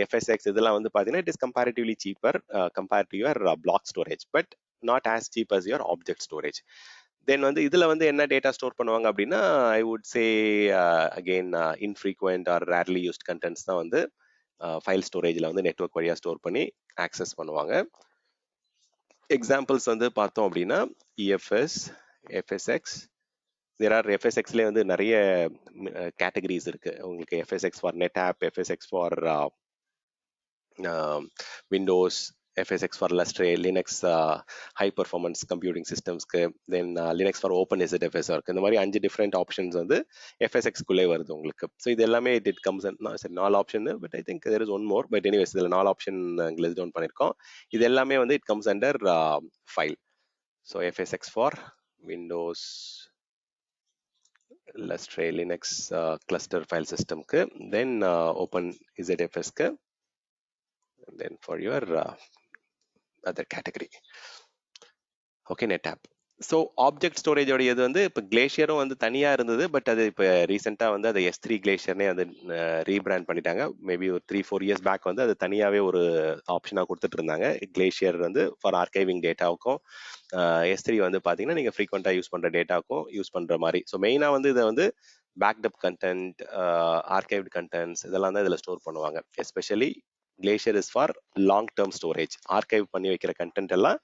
FSX இதெல்லாம் வந்து பாத்தீங்கன்னா it is comparatively cheaper compare to your block storage, but not as cheap as your object storage. Then வந்து இதுல வந்து என்ன டேட்டா ஸ்டோர் பண்ணுவாங்க அப்படின்னா I would say again infrequent or rarely used contents தான் வந்து ஃபைல் ஸ்டோரேஜில் வந்து நெட்வொர்க் வழியாக ஸ்டோர் பண்ணி ஆக்சஸ் பண்ணுவாங்க. எக்ஸாம்பிள்ஸ் வந்து பார்த்தோம் அப்படின்னா EFS, FSX, தேர் ஆர் எஃப்எஸ்எக்ஸ்லேயே வந்து நிறைய கேட்டகரிஸ் இருக்கு உங்களுக்கு. FSX for NetApp, FSX for Windows, FSX for Lustre, Linux high performance computing systems க்கு, then Linux for OpenSSFS இருக்கு. இந்த மாதிரி 5 டிஃப்ரெண்ட் ஆப்ஷன்ஸ் வந்து FSX குள்ளே வருது உங்களுக்கு. ஸோ இது எல்லாமே இட் கம்ஸ் சரி 4 option, but I think there is one more, but anyways இதில் 4 ஆப்ஷன் லிஸ்ட் டவுன் பண்ணியிருக்கோம். இது எல்லாமே வந்து it comes under file. So FSX for Windows, Lustre, Linux cluster file சிஸ்டம்க்கு, தென் OpenZFSக்கு, and then for your other category. Okay, NetApp. So object ஸ்டோரேஜோட இது வந்து இப்போ கிளேஷியரும் வந்து தனியாக இருந்தது, பட் அது இப்போ ரீசெண்டாக வந்து அதை S3 கிளேஷியர்னே வந்து ரீபிராண்ட் பண்ணிட்டாங்க. மேபி ஒரு 3-4 இயர்ஸ் பேக் வந்து அது தனியாகவே ஒரு ஆப்ஷனாக கொடுத்துட்டு இருந்தாங்க. கிளேஷியர் வந்து ஃபார் ஆர்கைவிங் டேட்டாவுக்கும், S3 வந்து பார்த்தீங்கன்னா நீங்கள் ஃப்ரீக்வெண்ட்டாக யூஸ் பண்ணுற டேட்டாவுக்கும் யூஸ் பண்ணுற மாதிரி. ஸோ மெயினாக வந்து இதை வந்து பேக்டப் கண்டென்ட், ஆர்கைவ்டு கண்டென்ட்ஸ் இதெல்லாம் தான் இதில் ஸ்டோர் பண்ணுவாங்க. Especially Glacier is for long term storage. Archive பண்ணி வைக்கிற கண்டென்ட் எல்லாம்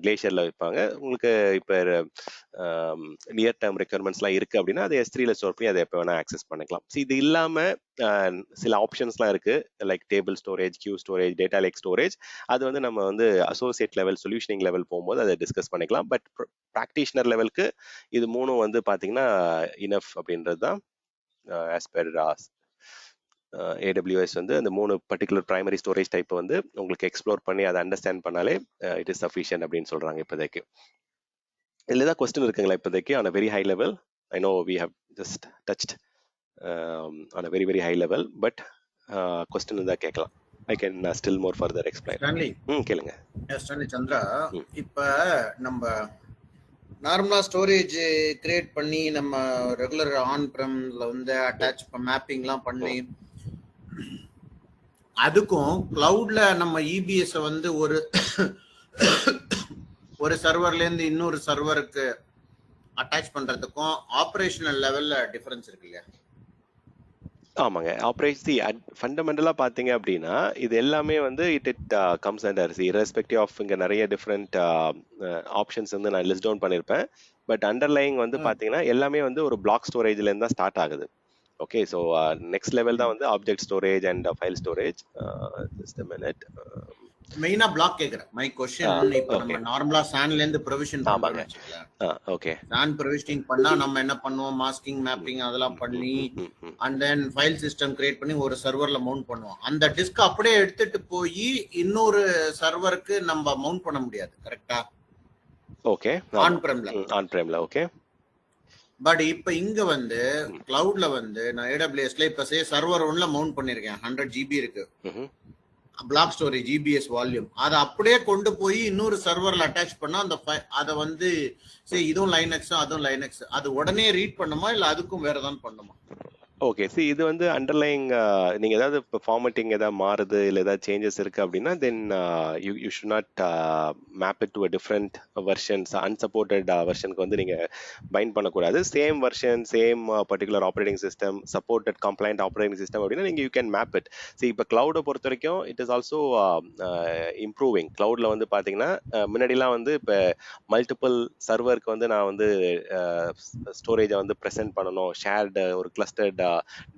கிளேஷியரில் வைப்பாங்க. உங்களுக்கு இப்போ நியர் டேர்ம் ரெக்யர்மெண்ட்ஸ்லாம் இருக்குது அப்படின்னா அது S3ல ஸ்டோர் பண்ணி அதை எப்போ வேணால் ஆக்சஸ் பண்ணிக்கலாம். ஸோ இது இல்லாமல் சில ஆப்ஷன்ஸ்லாம் இருக்குது, like table storage, queue storage, data lake storage. அது வந்து நம்ம வந்து அசோசியேட் லெவல், சொல்யூஷனிங் லெவல் போகும்போது அதை டிஸ்கஸ் பண்ணிக்கலாம். பட் ப்ராக்டிஷனர் லெவலுக்கு இது மூணும் வந்து பார்த்தீங்கன்னா இனஃப் அப்படின்றது தான் ஆஸ் பெர் AWS வந்து அந்த 3 பர்டிகுலர் பிரைமரி ஸ்டோரேஜ் டைப் வந்து உங்களுக்கு எக்ஸ்ப்ளோர் பண்ணி அதை அண்டர்ஸ்டாண்ட் பண்ணாலே இட் இஸ் சஃபிஷியன்ட் அப்படின்னு சொல்றாங்க இப்போதைக்கு. இதில் ஏதாவது கொஸ்டின் இருக்குங்களா இப்போதைக்கு on a very high level? I know we have just touched on a very very high level, but question இருந்தால் கேட்கலாம். I can still more further explain. கேளுங்க ஸ்டான்லி. சந்திரா, இப்போ நம்ம நார்மலா ஸ்டோரேஜ் கிரியேட் பண்ணி நம்ம ரெகுலர் ஆன் பிரம்ல வந்து அட்டாச் மேப்பிங்லாம் பண்ணி, அதுக்கும் கிளவுட்ல நம்ம EBS வந்து ஒரு சர்வர்ல இருந்து இன்னொரு சர்வருக்கு அட்டாச் பண்றதுக்கும் ஆபரேஷனல் லெவல்ல டிஃபரன்ஸ் இருக்கு இல்லையா? ஆமாங்க. ஆப்ரேஷன் ஃபண்டமெண்டலாக பார்த்தீங்க அப்படின்னா இது எல்லாமே வந்து it comes under irrespective of இங்கே நிறைய டிஃப்ரெண்ட் ஆப்ஷன்ஸ் வந்து நான் லிஸ்ட் டவுன் பண்ணியிருப்பேன். பட் அண்டர்லைங் வந்து பார்த்தீங்கன்னா எல்லாமே வந்து ஒரு பிளாக் ஸ்டோரேஜ்லேருந்து தான் ஸ்டார்ட் ஆகுது. ஓகே, ஸோ நெக்ஸ்ட் லெவல் தான் வந்து object storage and file storage. Just a minute. மெயினா பிளாக் கேக்குறேன். மை क्वेश्चन, இப்போ நம்ம நார்மலா சான்ல இருந்து ப்ரொவிஷன் பண்றோம்னு வெச்சுக்கலாம். ஓகே, சான் ப்ரொவிஷனிங் பண்ணா நம்ம என்ன பண்ணுவோம், மாஸ்கிங், மேப்பிங் அதெல்லாம் பண்ணி and then file system create பண்ணி ஒரு சர்வர்ல மவுண்ட் பண்ணுவோம். அந்த டிஸ்க் அப்படியே எடுத்துட்டு போய் இன்னொரு சர்வருக்கு நம்ம மவுண்ட் பண்ண முடியாது, கரெக்ட்டா? ஓகே, ஆன் பிரம்ல. ஓகே. பட் இப்ப இங்க வந்து கிளவுட்ல வந்து நான் AWSல இப்ப சர்வர் 1ல மவுண்ட் பண்ணிருக்கேன். 100 GB இருக்கு பிளாக் ஸ்டோரேஜ் EBS வால்யூம். அதை அப்படியே கொண்டு போய் இன்னொரு சர்வர்ல அட்டாச் பண்ணா அந்த அதை வந்து இதுவும் லைனக்ஸ் அதுவும் லைனக்ஸ், அது உடனே ரீட் பண்ணுமா இல்ல அதுக்கும் வேற ஏதாவது பண்ணுமா? ஓகே, இது வந்து அண்டர்லைங் நீங்கள் ஏதாவது இப்போ ஃபார்மேட்டிங் ஏதாவது மாறுது இல்லை ஏதாவது சேஞ்சஸ் இருக்குது அப்படின்னா then you should not map it to a different versions. Unsupported வெர்ஷனுக்கு வந்து நீங்கள் பைண்ட் பண்ணக்கூடாது. Same version, same particular operating system, supported compliant operating system அப்படின்னா நீங்கள் யூ கேன் மேப் இட். இப்போ க்ளவுடை பொறுத்த வரைக்கும் இட் இஸ் ஆல்சோ இம்ப்ரூவிங். க்ளவுடில் வந்து பார்த்தீங்கன்னா முன்னாடிலாம் வந்து இப்போ மல்டிபிள் சர்வருக்கு வந்து நான் வந்து ஸ்டோரேஜை வந்து ப்ரெசென்ட் பண்ணணும், ஷேர்டு ஒரு கிளஸ்டர்ட்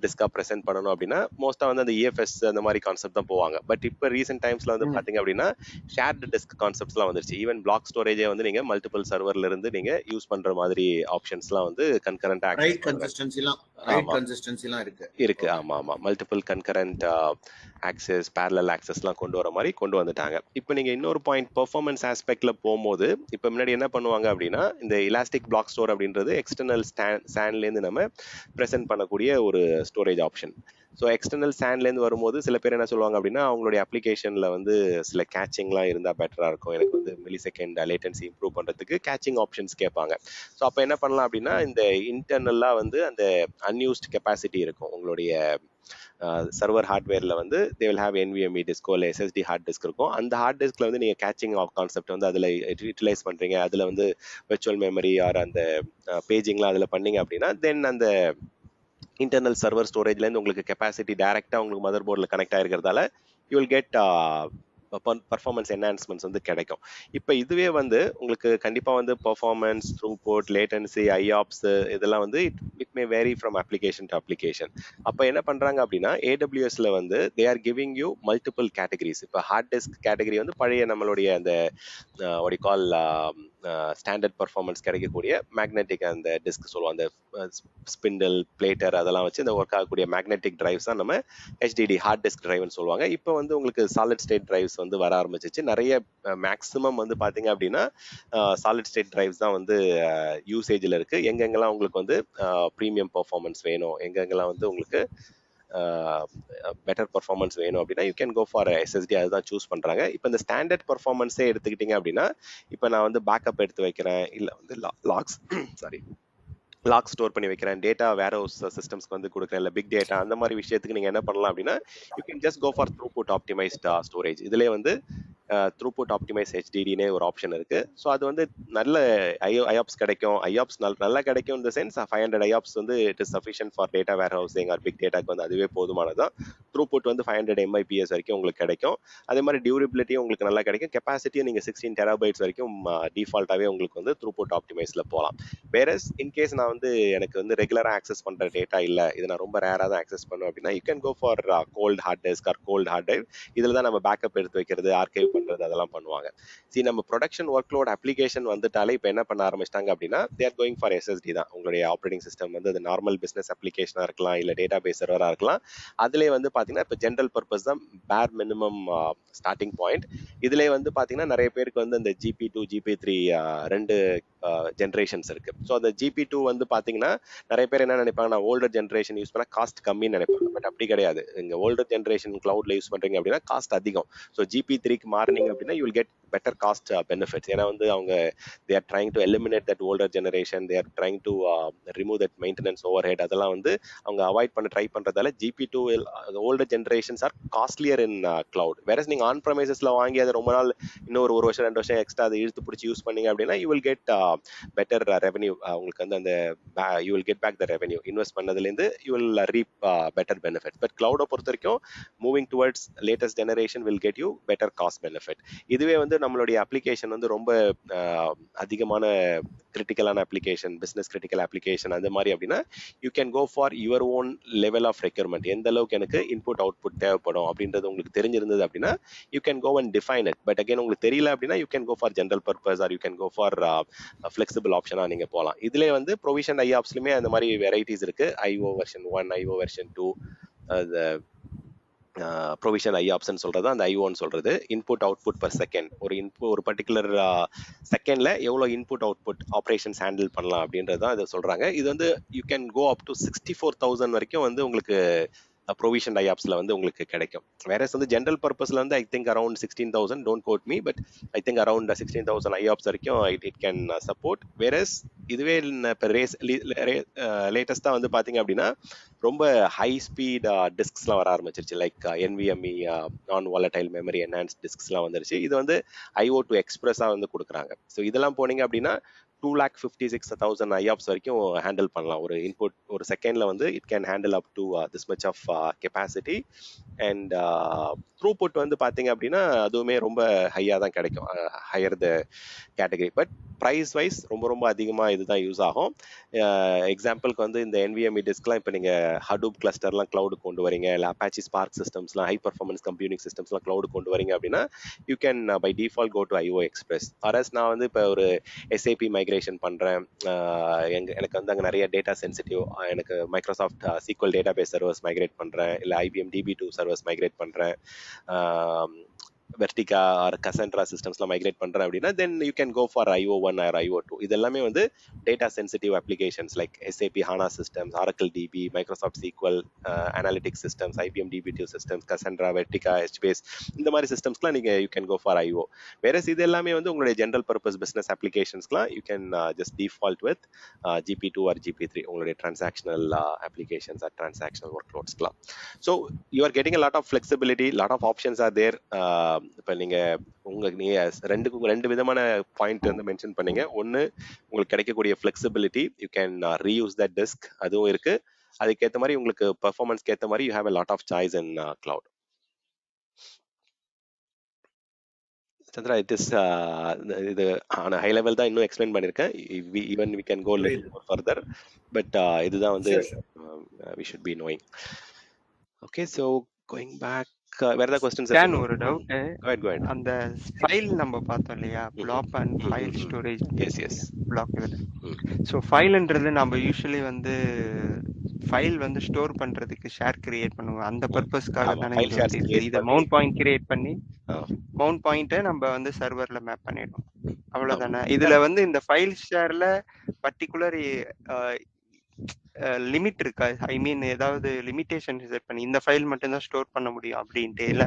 டிஸ்கா ப்ரெசென்ட் பண்ணணும் அப்படின்னா மோஸ்டா வந்து அந்த EFS அந்த மாதிரி கான்செப்ட் தான் போவாங்க. பட் இப்போ ரீசெண்ட் டைம்ஸ்ல வந்து பாத்தீங்க அப்படின்னா ஷேர்டு டிஸ்க் கான்செப்ட்ஸ்லாம் வந்துருச்சு. ஈவன் பிளாக் ஸ்டோரேஜே வந்து நீங்க மல்டிபிள் சர்வர்ல இருந்து நீங்க யூஸ் பண்ற மாதிரி ஆப்ஷன்ஸ்லாம் வந்து கன்கரண்டா ரைட் கன்சிஸ்டன்சிலாம் இருக்கு. ஆமா, மல்டிபிள் கன்கரண்ட் ஆக்சஸ், பேரலல் ஆக்சஸ்லாம் கொண்டு வர மாதிரி கொண்டு வந்துட்டாங்க. இப்போ நீங்க இன்னொரு பாயிண்ட் பெர்ஃபார்மன்ஸ் ஆஸ்பெக்ட்ல போகும்போது இப்போ முன்னாடி என்ன பண்ணுவாங்க அப்படின்னா இந்த எலாஸ்டிக் பிளாக் ஸ்டோர் அப்படின்றது எக்ஸ்டர்னல் ஸ்டாண்ட்லேருந்து நம்ம ப்ரெசென்ட் பண்ணக்கூடிய ஒரு ஸ்டோரேஜ் ஆப்ஷன். ஸோ எக்ஸ்டர்னல் ஸ்டாண்ட்லேருந்து வரும்போது சில பேர் என்ன சொல்லுவாங்க அப்படின்னா அவங்களுடைய அப்ளிகேஷனில் வந்து சில கேச்சிங்லாம் இருந்தால் பெட்டராக இருக்கும், எனக்கு வந்து மில்லிசெகண்ட் லேட்டன்சி இம்ப்ரூவ் பண்ணுறதுக்கு கேச்சிங் ஆப்ஷன்ஸ் கேட்பாங்க. ஸோ அப்போ என்ன பண்ணலாம் அப்படின்னா இந்த இன்டர்னலாக வந்து அந்த அன்யூஸ்ட் கெப்பாசிட்டி இருக்கும் உங்களுடைய சர்வர் ஹார்ட்வேர்ல வந்து they will have NVMe disco இல்லை SSD ஹார்ட் டிஸ்க் இருக்கும். அந்த ஹார்ட் டிஸ்க்ல வந்து நீங்க கேச்சிங் ஆஃப் கான்செப்ட் வந்து அதுல யூட்டிலைஸ் பண்றீங்க, அதுல வந்து விர்ச்சுவல் மெமரி ஆர் அந்த பேஜிங்லாம் அதுல பண்ணீங்க அப்படின்னா தென் அந்த இன்டர்னல் சர்வர் ஸ்டோரேஜ்ல இருந்து உங்களுக்கு கெப்பாசிட்டி டைரக்டா உங்களுக்கு மதர் போர்டில் கனெக்ட் ஆயிருக்கிறதால you will get performance enhancements வந்து கிடைக்கும். இப்போ இதுவே வந்து உங்களுக்கு கண்டிப்பாக வந்து பர்ஃபார்மன்ஸ், த்ரூபுட், லேட்டன்சி, ஐஆப்ஸ் இதெல்லாம் வந்து it may vary from application to application. அப்போ என்ன பண்ணுறாங்க அப்படின்னா ஏடபிள்யூஎஸ்ல வந்து they are giving you multiple categories. இப்போ ஹார்ட் டிஸ்க் கேட்டகரி வந்து பழைய நம்மளுடைய அந்த what you call standard performance கிடைக்கக்கூடிய மேக்னெட்டிக் அந்த டிஸ்க் சொல்லுவோம், அந்த ஸ்பிண்டில் பிளேட்டர் அதெல்லாம் வச்சு இந்த ஒர்க் ஆகக்கூடிய மேக்னெட்டிக் டிரைவ்ஸ் தான் நம்ம ஹெச்டிடி ஹார்ட் டிஸ்க் டிரைவ்னு சொல்லுவாங்க. இப்போ வந்து உங்களுக்கு சாலிட் ஸ்டேட் டிரைவ்ஸ் வந்து வர ஆரம்பிச்சிச்சு. நிறைய மேக்ஸிமம் வந்து பார்த்தீங்க அப்படின்னா சாலிட் ஸ்டேட் டிரைவ்ஸ் தான் வந்து யூசேஜில் இருக்குது. எங்கெங்கெல்லாம் உங்களுக்கு வந்து ப்ரீமியம் பர்ஃபார்மன்ஸ் வேணும், எங்கெங்கெல்லாம் வந்து உங்களுக்கு பெட்டர் பர்ஃபார்மன்ஸ் வேணும் அப்படின்னா you can go for SSD, அதுதான் சூஸ் பண்ணுறாங்க. இப்போ இந்த ஸ்டாண்டர்ட் பர்ஃபார்மன்ஸே எடுத்துக்கிட்டிங்க அப்படின்னா இப்போ நான் வந்து பேக்கப் எடுத்து வைக்கிறேன், இல்லை வந்து லாக்ஸ் லாக் ஸ்டோர் பண்ணி வைக்கிறேன், டேட்டா வேர் ஹவுஸ் சிஸ்டம்ஸ்க்கு வந்து கொடுக்குறேன், இல்லை பிக் டேட்டா அந்த மாதிரி விஷயத்துக்கு நீங்கள் என்ன பண்ணலாம் அப்படின்னா you can just go for throughput optimised storage. இதுலேயே வந்து த்ரூபுட் ஆப்டிமைஸ் ஹெச்டிடினே ஒரு ஆப்ஷன் இருக்கு. ஸோ அது வந்து நல்ல ஐஆப்ஸ் கிடைக்கும். ஐஆப்ஸ் நல்லா கிடைக்கும் இந்த சென்ஸ் 500 ஐஆப்ஸ் வந்து it is sufficient for data warehousing or big டேட்டாக்கு வந்து அதுவே போதுமானதான். த்ரூபுட் வந்து 500 MIPS வரைக்கும் உங்களுக்கு கிடைக்கும். அதே மாதிரி டியூரபிலிட்டியும் உங்களுக்கு நல்லா கிடைக்கும். கெப்பாசிட்டியும் நீங்கள் 16 TB வரைக்கும் டிஃபால்ட்டாகவே உங்களுக்கு வந்து த்ரூபுட் ஆப்டிமைஸில் போகலாம். வேறஸ் இன்கேஸ் நான் வந்து எனக்கு வந்து ரெகுலராக ஆக்சஸ் பண்ணுற டேட்டா இல்லை, இதை நான் ரொம்ப ரேராக தான் ஆக்சஸ் பண்ணுவேன் அப்படின்னா you can go for cold hard disk or cold hard drive. இதில் தான் நம்ம பேக்கப் எடுத்து வைக்கிறது, ஆர்கைவ் பண்றது அதெல்லாம் பண்ணுவாங்க. சரி, நம்ம ப்ரொடக்ஷன் ஒர்க் லோட் அப்ளிகேஷன் வந்துட்டாலே இப்போ என்ன பண்ண ஆரம்பிச்சிட்டாங்க அப்படின்னா they are going for SSD தான். உங்களுடைய ஆப்ரேட்டிங் சிஸ்டம் வந்து அது நார்மல் பிசினஸ் அப்ளிகேஷனாக இருக்கலாம், இல்லை டேட்டா பேஸ் சர்வராக இருக்கலாம். அதுலேயே வந்து பார்த்தீங்கன்னா இப்போ ஜென்ரல் பர்பஸ் தான் பேர் மினிமம் ஸ்டார்டிங் பாயிண்ட். இதுலேயே வந்து பார்த்தீங்கன்னா நிறைய பேருக்கு வந்து இந்த GP2 GP3 ரெண்டு ஜென்ரேஷன்ஸ் இருக்கு. ஸோ அந்த GP2 வந்து பார்த்தீங்கன்னா நிறைய பேர் என்ன நினைப்பாங்க, நான் ஓல்டர் ஜென்ரேஷன் யூஸ் பண்ணால் காஸ்ட் கம்மின்னு நினைப்பாங்க. பட் அப்படி கிடையாது. இங்கே ஓல்டர் ஜென்ரேஷன் கிளவுட்ல யூஸ் பண்ணுறீங்க அப்படின்னா காஸ்ட் அதிகம். ஸோ GP3க்கு மாறினீங்க அப்படின்னா you will get better cost benefits. ஏன்னா வந்து அவங்க they are trying to eliminate that older generation, they are trying to remove that maintenance over head. அதெல்லாம் வந்து அவங்க அவாய்ட் பண்ண ட்ரை பண்ணுறதால GP2 older generations R costlier இன் cloud. வேற நீங்கள் ஆன் ப்ரமைசஸ்ல வாங்கி அதை ரொம்ப நாள் இன்னும் ஒரு வருஷம் 2 வருஷம் எக்ஸ்ட்ரா அதை இழுத்து பிடிச்சி யூஸ் பண்ணீங்க அப்படின்னா you will get better revenue. உங்களுக்கு வந்து அந்த you will get back the revenue invest பண்ணதுலேருந்து you will reap better benefit. But கிளவுடை பொறுத்த வரைக்கும் moving towards latest generation will get you better cost benefit. இதுவே வந்து நம்மளுடைய அப்ளிகேஷன் வந்து ரொம்ப அதிகமான கிரிட்டிக்கலான அப்ளிகேஷன், பிஸ்னஸ் கிரிட்டிக்கல் அப்ளிகேஷன் அந்த மாதிரி அப்படின்னா you can go for your own level of requirement. எந்த அளவுக்கு எனக்கு இன்புட் அவுட்புட் தேவைப்படும் அப்படின்றது உங்களுக்கு தெரிஞ்சிருந்தது அப்படின்னா you can go and define it. But again உங்களுக்கு தெரியல அப்படின்னா you can go for general purpose or you can go for flexible ஆப்ஷனாக நீங்கள் போகலாம். இதுலேயே வந்து ப்ரொவிஷன் ஐஆப்ஸ்லையுமே அந்த மாதிரி வெரைட்டிஸ் இருக்கு. IO வெர்ஷன் 1, IO வெர்ஷன் 2, அது ப்ரொவிஷன் ஐஆப்ஸ்ன்னு சொல்றது, அந்த IOன்னு சொல்றது இன்புட் அவுட்புட் பர் செகண்ட். ஒரு பர்டிகுலர் செகண்ட்ல எவ்வளோ இன்புட் அவுட்புட் ஆப்ரேஷன்ஸ் ஹேண்டில் பண்ணலாம் அப்படின்றது தான் இதை சொல்றாங்க. இது வந்து you can go up to 64,000 வரைக்கும் வந்து உங்களுக்கு ப்ரொவிஷன் ஐஆப்ஸ்ல வந்து உங்களுக்கு கிடைக்கும். வேற வந்து ஜென்ரல் பர்பஸ்ல வந்து I think around 16,000, don't quote me, but I think around 16,000 IOPS வரைக்கும் இட் கேன் சப்போர்ட். வேற இதுவே இப்போ லேட்டஸ்டா வந்து பாத்தீங்க அப்படின்னா ரொம்ப ஹை ஸ்பீட் டிஸ்க்ஸ்லாம் வர ஆரம்பிச்சிருச்சு. லைக் NVMe நான் வாலடைல் மெமரி என்ஹான்ஸ் டிஸ்க்ஸ்லாம் வந்துருச்சு. இது வந்து IO to எக்ஸ்பிரஸாக வந்து கொடுக்குறாங்க. ஸோ இதெல்லாம் போனீங்க அப்படின்னா 2,56,000 ஐஆப்ஸ் வரைக்கும் ஹேண்டில் பண்ணலாம். ஒரு இன்புட் ஒரு செகண்ட்ல வந்து it can handle up to this much of capacity. And throughput வந்து பார்த்தீங்க அப்படின்னா அதுவுமே ரொம்ப ஹையாக தான் கிடைக்கும், higher the category. But price wise ரொம்ப ரொம்ப அதிகமாக இதுதான் யூஸ் ஆகும். எக்ஸாம்பிளுக்கு வந்து இந்த NVMe டிஸ்க்லாம் இப்போ நீங்கள் ஹடூப் கிளஸ்டர்லாம் க்ளவுடு கொண்டு வரீங்க, இல்லை அப்பாச்சி ஸ்பார்க் சிஸ்டம்ஸ்லாம் ஹை பர்ஃபார்மன்ஸ் கம்ப்யூட்டிங் சிஸ்டம்ஸ்லாம் க்ளவுடு கொண்டு வரீங்க அப்படின்னா you can by default go to IO express. அரஸ் நான் வந்து இப்போ ஒரு SAP மைக்ரேஷன் பண்ணுறேன், எனக்கு வந்து அங்கே நிறைய டேட்டா சென்சிட்டிவ், எனக்கு Microsoft SQL database servers migrate பண்ணுறேன், இல்லை IBM DB2 சர்வர்ஸ் மைக்ரேட் பண்ணுறேன், வெர்டிகா ஆர் கசன்ட்ரா சிஸ்டம்ஸ்லாம் மைக்ரேட் பண்ணுறேன் அப்படின்னா then you can go for IO1 or IO2. இது எல்லாமே வந்து data sensitive applications like SAP HANA systems, Oracle DB, Microsoft SQL analytics systems, IBM DB2 systems, Cassandra, Vertica, HBase இந்த மாதிரி சிஸ்டம்ஸ்க்குலாம் நீங்கள் you can go for IO. வேற இது எல்லாமே வந்து உங்களுடைய ஜென்ரல் பர்பஸ் பிஸ்னஸ் அப்ளிகேஷன்ஸ்க்குலாம் you can just default with GP2 or GP3 உங்களுடைய டிரான்சாக்ஷனல் அப்ளிகேஷன்ஸ் ஆர் டிரான்சாக்ஷனல் ஒர்க் லோட்ஸ்க்குலாம். So you are getting a lot of flexibility, lot of options are there. இப்போ நீங்கள் ரெண்டு விதமான பாயிண்ட் வந்து மென்ஷன் பண்ணீங்க. ஒன்று உங்களுக்கு கிடைக்கக்கூடிய flexibility, you can reuse that disk, அதுவும் இருக்கு. அதுக்கேற்ற மாதிரி உங்களுக்கு பெர்ஃபார்மன்ஸ்க்கு ஏற்ற மாதிரி you have a lot of choice in cloud. Chandra, it is இது ஆன ஹை லெவல் தான் இன்னும் எக்ஸ்பிளைன் பண்ணியிருக்கேன். Even we can go little more further, but இதுதான் வந்து we should be knowing. Okay, so going back, வேற ஏதாவது கொஸ்டின்ஸ் கேன் ஒரு டவுட், go ahead. அந்த ஃபைல் நம்ம பார்த்தோம் இல்லையா, block and file storage. S block இதுல. ஸோ ஃபைல்ன்றது நம்ம யூஸ்வலி வந்து ஃபைல் வந்து ஸ்டோர் பண்றதுக்கு ஷேர் கிரியேட் பண்ணுவோம். அந்த பர்பஸ்க்காக தானே இதை மவுண்ட் பாயிண்ட் கிரியேட் பண்ணி மவுண்ட் பாயிண்ட்டை நம்ம வந்து சர்வர்ல மேப் பண்ணிடுவோம், அவ்வளவுதானே? இதுல வந்து இந்த ஃபைல் ஷேர்ல பர்டிகுலர் லிமிட் இருக்கா? ஐ மீன் ஏதாவது லிமிடேஷன் செட் பண்ணி இந்த ஃபைல் மட்டும் தான் ஸ்டோர் பண்ண முடியும் அப்படின்ட்டு இல்ல?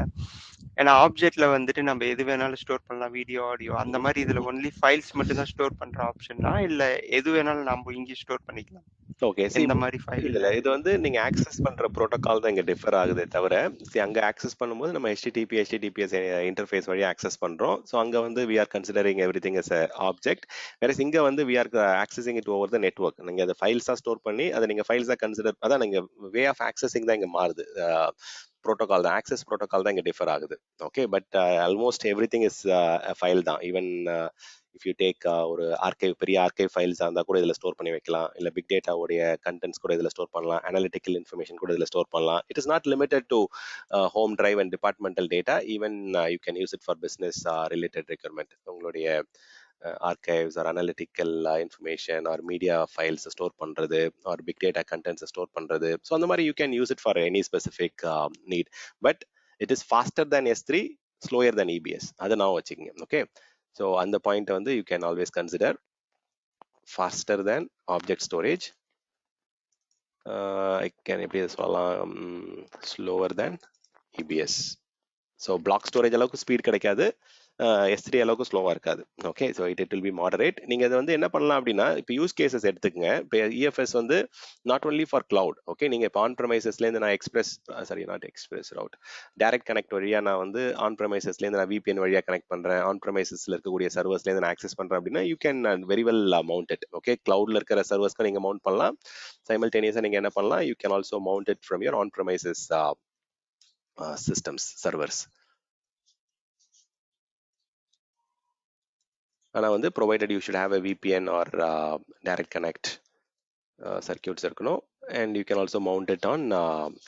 ஏன்னா ஆப்ஜெக்ட்ல வந்துட்டு நம்ம எது வேணாலும் ஸ்டோர் பண்ணலாம், வீடியோ ஆடியோ அந்த மாதிரி. இதுல ஒன்லி ஃபைல்ஸ் மட்டும் தான் ஸ்டோர் பண்ற ஆப்ஷனா, இல்ல எது வேணாலும் நம்ம இங்கே ஸ்டோர் பண்ணிக்கலாம்? ஓகே, இந்த மாதிரி ஃபைல் இது வந்து நீங்க ஆக்சஸ் பண்ற புரோட்டோகால் தான் இங்க டிஃபர் ஆகுதே தவிர, அங்க ஆக்சஸ் பண்ணும்போது நம்ம HTTPS இன்டர்ஃபேஸ் வழியா ஆக்சஸ் பண்றோம். ஸோ அங்க வந்து we are considering everything as a object, whereas இங்க வந்து we are accessing it over the network. நீங்க அதை ஃபைல்ஸா ஸ்டோர் பண்ணி அதை நீங்க ஃபைல்ஸா கன்சிடர், அதான் நீங்க வே ஆஃப் ஆக்சஸிங் தான் இங்க மாறுது. ப்ரோட்டோகால் தான், ஆக்சஸ் ப்ரோட்டோகால் தான் இங்க டிஃபர் ஆகுது. Okay, but almost every thing is file தான். ஈவன் இஃப் யூ டேக் ஒரு ஆர்கைவ், பெரிய ஆர்கைவ் ஃபைல்ஸாக இருந்தால் கூட இதில் ஸ்டோர் பண்ணி வைக்கலாம், இல்லை பிக் டேட்டாவுடைய கண்டென்ட்ஸ் கூட இதில் ஸ்டோர் பண்ணலாம், அனாலிட்டிக்கல் இன்ஃபர்மேஷன் கூட இதில் ஸ்டோர் பண்ணலாம். It is not limited to home drive and departmental data. Even you can use it for business related requirement. உங்களுடைய archives or analytical information or media files store பண்ணுறது or big data கண்டென்ட்ஸை store பண்ணுறது. So அந்த மாதிரி you can use it for any specific need. But it is faster than S3, slower than EBS. அதை நான் வச்சுக்கோங்க. Okay, so அந்த point வந்து you can always consider faster than object storage. I can எப்படி சொல்லலாம், slower than EBS. So block storage அளவுக்கு speed கிடைக்காது, S3 அளவுக்கு ஸ்லோவாக இருக்காது. Okay, so it will be moderate. நீங்கள் அதை வந்து என்ன பண்ணலாம் அப்படின்னா, இப்போ யூஸ் கேசஸ் எடுத்துக்கங்க. இப்போ EFS வந்து not only for cloud. Okay, நீங்கள் இப்போ ஆன் ப்ரமைசஸ்லேருந்து நான் not express route, direct connect வழியாக நான் வந்து ஆன் ப்ரமைசஸ்லேருந்து நான் VPN வழியாக கனெக்ட் பண்ணுறேன், ஆன் ப்ரமைசஸில் இருக்கக்கூடிய சர்வர்ஸ்லேருந்து நான் ஆக்சஸ் பண்ணுறேன் அப்படின்னா you can very well mount it. Okay, கிளவுடில் இருக்கிற சர்வர்ஸ்க்கு நீங்கள் மவுண்ட் பண்ணலாம். சைமல்டேனியஸாக நீங்கள் என்ன பண்ணலாம், you can also mount it from your on premises systems, servers. ஆனால் வந்து provided you should have a VPN or direct connect circuits இருக்கணும். And you can also mount it on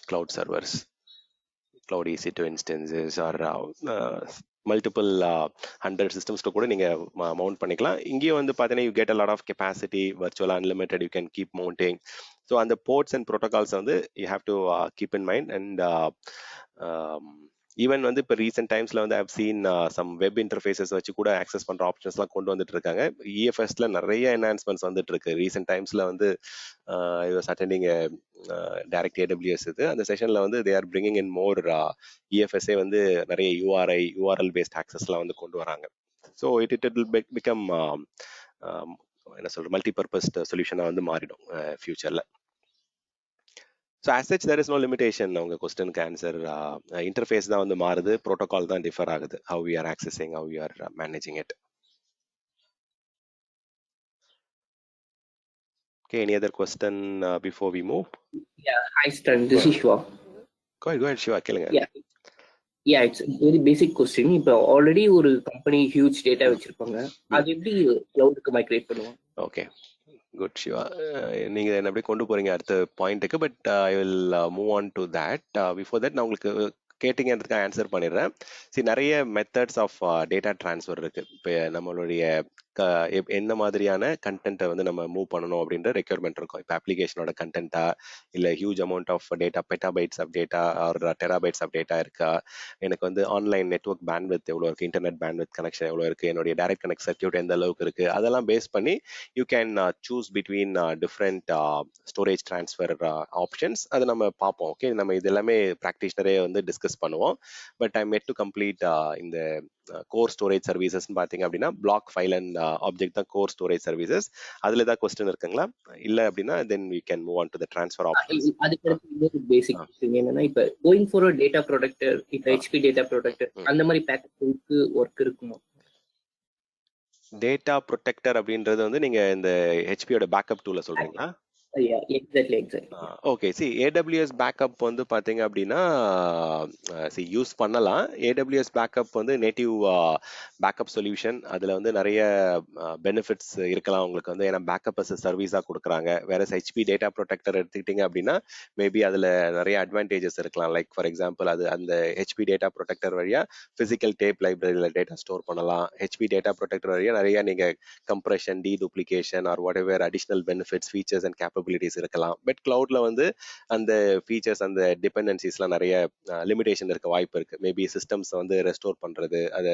cloud servers, cloud EC2 instances or multiple 100 சிஸ்டம்ஸ்க்கு கூட நீங்கள் mount பண்ணிக்கலாம். இங்கேயும் வந்து பார்த்தீங்கன்னா you get a lot of capacity, virtual unlimited, you can keep mounting. So அந்த ports and protocols வந்து you have to keep in mind. And even வந்து இப்போ ரீசெண்ட் டைம்ஸ்ல வந்து I've seen some web interfaces வச்சு கூட ஆக்சஸ் பண்ற ஆப்ஷன்ஸ்லாம் கொண்டு வந்துட்டு இருக்காங்க. EFSல நிறைய என்ஹான்ஸ்மெண்ட்ஸ் வந்துட்டு இருக்கு. ரீசெண்ட் டைம்ஸ்ல வந்து I was attending direct AWS இது, அந்த செஷன்ல வந்து தே ஆர் பிரிங்கிங் இன் மோர் EFSஏ வந்து நிறைய URL பேஸ்ட் ஆக்சஸ்லாம் வந்து கொண்டு வராங்க. ஸோ இட் வில் பிகம் என்ன சொல்ற மல்டிபர்பஸ் சொல்யூஷனாக வந்து மாறிடும் ஃபியூச்சர்ல. So as such there is no limitation. உங்க கொஸ்டினுக்கு ஆன்சர் இன்டர்ஃபேஸ் தான் வந்து மாறுது, ப்ரோட்டோகால் தான் டிஃபர் ஆகுது, how we are accessing, how we are managing it. Okay, any other question before we move? Yeah, hi Stan, this is Shiva. Go ahead Shiva, கேளுங்க. Yeah, it's a very basic question. இப்போ already ஒரு company huge data வச்சிருப்பாங்க, அது எப்படி கிளவுடுக்கு migrate பண்ணுவாங்க? Okay, good Siva, நீங்க என்ன எப்படி கொண்டு போறீங்க அடுத்த பாயிண்ட்டுக்கு. But I will move on to that. Before that நான் உங்களுக்கு கேட்டீங்கன்றதுக்காக ஆன்சர் பண்ணிடுறேன். சரி, நிறைய மெத்தட்ஸ் ஆஃப் டேட்டா ட்ரான்ஸ்ஃபர் இருக்கு. இப்போ நம்மளுடைய என்ன மாதிரியான கண்டென்ட்டை வந்து நம்ம மூவ் பண்ணணும் அப்படின்ற ரெக்யர்மெண்ட் இருக்கும். இப்போ அப்ளிகேஷனோட கண்டென்ட்டா, இல்லை huge amount of data, petabytes of data or terabytes of data இருக்கா, எனக்கு வந்து ஆன்லைன் நெட்வொர்க் பேண்ட்வித் எவ்வளோ இருக்குது, இன்டர்நெட் பேண்ட்வித் கனெக்ஷன் எவ்வளோ இருக்குது, என்னுடைய டைரக்ட் கனெக்ட் சர்க்கியூட் எந்த அளவுக்கு இருக்குது, அதெல்லாம் பேஸ் பண்ணி you can choose between different storage transfer options. அது நம்ம பார்ப்போம். ஓகே, நம்ம இது எல்லாமே ப்ராக்டிஷனரே வந்து டிஸ்கஸ் பண்ணுவோம். பட் ஐ மெட் டு கம்ப்ளீட் இந்த கோர் ஸ்டோரேஜ் சர்வீசஸ் பார்த்தீங்க அப்படின்னா பிளாக் ஃபைல் அண்ட் ஆப்ஜெக்ட் தான் கோர் ஸ்டோரேஜ் சர்வீசஸ். அதுல ஏதாவது கொஸ்டின் இருக்குங்களா? இல்ல அப்படின்னா தென் we can move on to the transfer options. அதுக்கு அடுத்து பேசிக் திங் என்னன்னா, இப்போ going for a data protector, இப்போ HP data protector அந்த மாதிரி பேக்கேஜ்க்கு வர்க் இருக்குமா? டேட்டா ப்ரொடெக்டர் அப்படின்றது வந்து நீங்க இந்த HPயோட பேக்கப் டூல சொல்றீங்களா? Exactly. Okay, C AWS backup வந்து பார்த்தீங்க அப்படின்னா யூஸ் பண்ணலாம். ஏடபிள்யூஎஸ் பேக்கப் வந்து நேட்டிவ் பேக்கப் சொல்யூஷன். அதில் வந்து நிறைய பெனிஃபிட்ஸ் இருக்கலாம் உங்களுக்கு வந்து, ஏன்னா பேக்கப் அஸ் சர்வீஸாக கொடுக்குறாங்க. வேற ஹெச்பி டேட்டா ப்ரொடெக்டர் எடுத்துக்கிட்டீங்க அப்படின்னா மேபி அதில் நிறைய அட்வான்டேஜஸ் இருக்கலாம். லைக் ஃபார் எக்ஸாம்பிள் அது அந்த ஹெச்பி டேட்டா ப்ரொடெக்டர் வழியாக ஃபிசிக்கல் டேப் லைப்ரரியில் டேட்டா ஸ்டோர் பண்ணலாம். ஹெச்பி டேட்டா ப்ரொடெக்டர் வழியாக நிறைய நீங்கள் compression, deduplication or whatever additional benefits, features and capabilities இருக்கலாம். பட் கிளவுட்ல வந்து அந்த ஃபீச்சர்ஸ், அந்த டிபெண்டன்சிஸ்லாம் நிறைய லிமிடேஷன் இருக்க வாய்ப்பு இருக்கு. மேபி சிஸ்டம்ஸ் வந்து ரெஸ்டோர் பண்றது, அது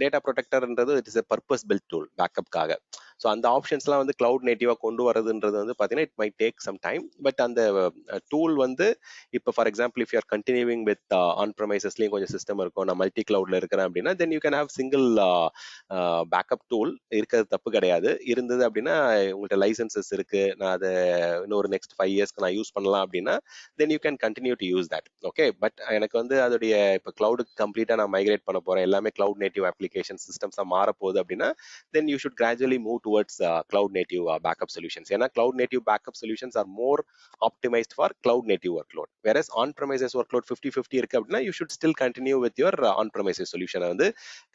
டேட்டா ப்ரொடெக்டர்ன்றது it is a purpose built tool பேக்கப்காக. ஸோ அந்த ஆப்ஷன்ஸ்லாம் வந்து கிளவுட் நேட்டிவாக கொண்டு வரதுன்றது வந்து பார்த்தீங்கன்னா it might take some time. But அந்த டூல் வந்து இப்போ for example if you are continuing with on ப்ரமைசஸ்லேயும் கொஞ்சம் சிஸ்டம் இருக்கும், நான் மல்டி கிளவுட்ல இருக்கிறேன் அப்படின்னா then you can have single backup tool. இருக்கிறது தப்பு கிடையாது. இருந்தது அப்படின்னா உங்கள்கிட்ட லைசன்சஸ் இருக்கு, நான் அதை இன்னொரு நெக்ஸ்ட் 5 இயர்ஸ்க்கு நான் யூஸ் பண்ணலாம் அப்படின்னா then you can continue to use that. Okay, but எனக்கு வந்து அதோடைய இப்போ கிளவுடுக்கு கம்ப்ளீட்டாக நான் மைக்ரேட் பண்ண போறேன், எல்லாமே கிளவுட் நேட்டிவ் அப்ளிகேஷன் சிஸ்டம்ஸாக மாற போகுது அப்படின்னா then you should gradually move towards cloud native backup solutions. ஏன்னா cloud native backup solutions are more optimised for cloud native workload. Versus on premises workload 50-50 இருக்கு அப்படின்னா you should still continue with your on premises சொல்யூஷனை வந்து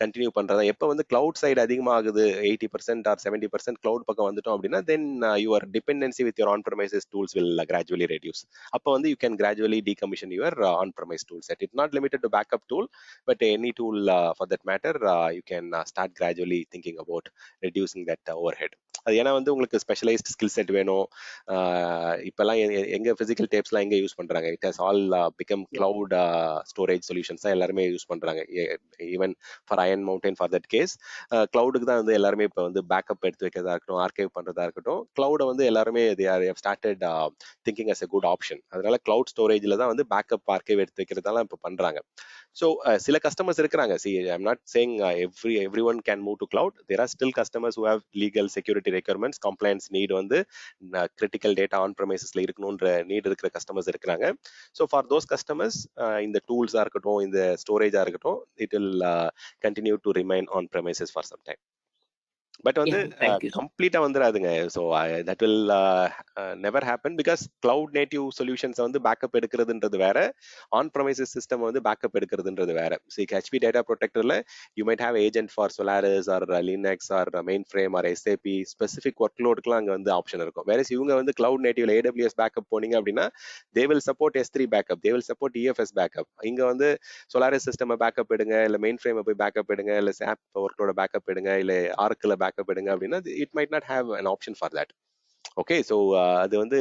continue பண்றதா. எப்போ வந்து cloud side அதிகமாகுது 80% R 70% cloud பக்கம் வந்துட்டோம் அப்படின்னா then your dependency with your on premises tools will gradually reduce. அப்போ வந்து you can gradually decommission your on premise tool set. It not limited to backup tool, but any tool for that matter you can start gradually thinking about reducing that overhead. அது ஏன்னா வந்து உங்களுக்கு specialised skill set வேணும். இப்பெல்லாம் எங்க physical டேப்ஸ்லாம் எங்க use பண்றாங்க, it has all become cloud storage solutions தான் எல்லாருமே யூஸ் பண்றாங்க. Even for Iron Mountain for that case கிளவுடுக்கு தான் வந்து எல்லாருமே இப்போ வந்து பேக்கப் எடுத்து வைக்கிறதா இருக்கட்டும், ஆர்கைவ் பண்றதா இருக்கட்டும், கிளவுடை வந்து எல்லாருமே started thinking as a good option. அதனால கிளவுட் ஸ்டோரேஜ்ல தான் வந்து பேக்கப் ஆர்கைவ் எடுத்து வைக்கிறதெல்லாம் இப்போ பண்றாங்க. ஸோ சில கஸ்டமர்ஸ் இருக்கிறாங்க. See I'm not saying everyone can move to cloud. There are still customers who have legal security requirements, compliance need, வந்து கிரிட்டிக்கல் டேட்டா ஆன் ப்ரமைசஸ்ல இருக்கணும்ன்ற நீட் இருக்கிற கஸ்டமர்ஸ் இருக்கிறாங்க. ஸோ ஃபார் தோஸ் கஸ்டமர்ஸ் இந்த டூல்ஸாக இருக்கட்டும், இந்த ஸ்டோரேஜாக இருக்கட்டும், it will continue to remain on premises for some time. But வந்து கம்ப்ளீட்டா வந்துடாதுங்க. So that will never happen, because cloud native solutions வந்து பேக்கப் எடுக்கிறதுன்றது வேற, ஆன் ப்ரமைசஸ் சிஸ்டம் வந்து பேக்கப் எடுக்கிறதுன்றது வேற. ஸோ ஹெச்பி டேட்டா ப்ரொடெக்டர்ல you might have agent for Solaris or Linux or mainframe or SAP specific work லோடுக்குலாம் அங்கே வந்து ஆப்ஷன் இருக்கும். வேற இவங்க வந்து கிளவுட் நேட்டிவ்ல ஏடபிள்யூஎஸ் பேக்கப் போனீங்க அப்படின்னா they will support S3 backup, they will support EFS backup. இங்க வந்து சொலாரிஸ் சிஸ்டம் பேக்கப் எடுங்க, இல்ல மெயின் ஃப்ரேம் போய் பேக்கப் எடுங்க, இல்ல SAP ஒர்க்லோட பேக்கப் எடுங்க, இல்ல ஆர்க்ல பேக்கப் எடுங்க அப்படின்னா it might not have an option for that. Okay, so அது வந்து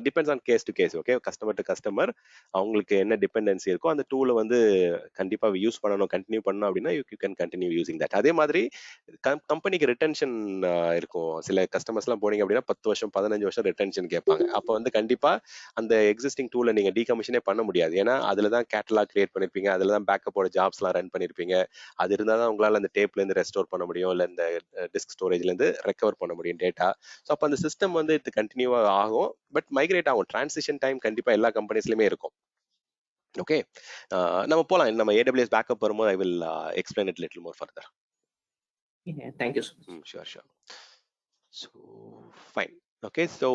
depends on case to case. Okay, customer to customer அவங்களுக்கு என்ன டிபெண்டன்சி இருக்கோ அந்த டூலை வந்து கண்டிப்பாக யூஸ் பண்ணணும், கண்டினியூ பண்ணணும் அப்படின்னா you can continue using that. அதே மாதிரி கம்பெனிக்கு ரிட்டன்ஷன் இருக்கும். சில கஸ்டமர்ஸ்லாம் போனீங்க அப்படின்னா 10 வருஷம் 15 வருஷம் ரிட்டன்ஷன் கேட்பாங்க. அப்போ வந்து கண்டிப்பாக அந்த எக்ஸிஸ்டிங் டூலை நீங்கள் டீகமிஷனே பண்ண முடியாது. ஏன்னா அதில் தான் கேட்டலாக் கிரியேட் பண்ணியிருப்பீங்க, அதில் தான் பேக்கப்போட ஜாப்ஸ்லாம் ரன் பண்ணியிருப்பீங்க. அது இருந்தால் தான் உங்களால் அந்த டேப்லேருந்து ரெஸ்டோர் பண்ண முடியும், இல்லை இந்த டிஸ்க் ஸ்டோரேஜ்லேருந்து ரெக்கவர் பண்ண முடியும் டேட்டா. ஸோ அப்போ அந்த சிஸ்டம் வந்து இது கண்டினியூவா ஆகும், பட் மைக்ரேட் ஆகும். டிரான்சிஷன் டைம் கண்டிப்பா எல்லா கம்பெனிஸ்லயுமே இருக்கும். ஓகே, நம்ம போலாம். நம்ம AWS பேக்கப் வரும்போது I will explain it little more further. Thank you. Sure. So fine. Okay, so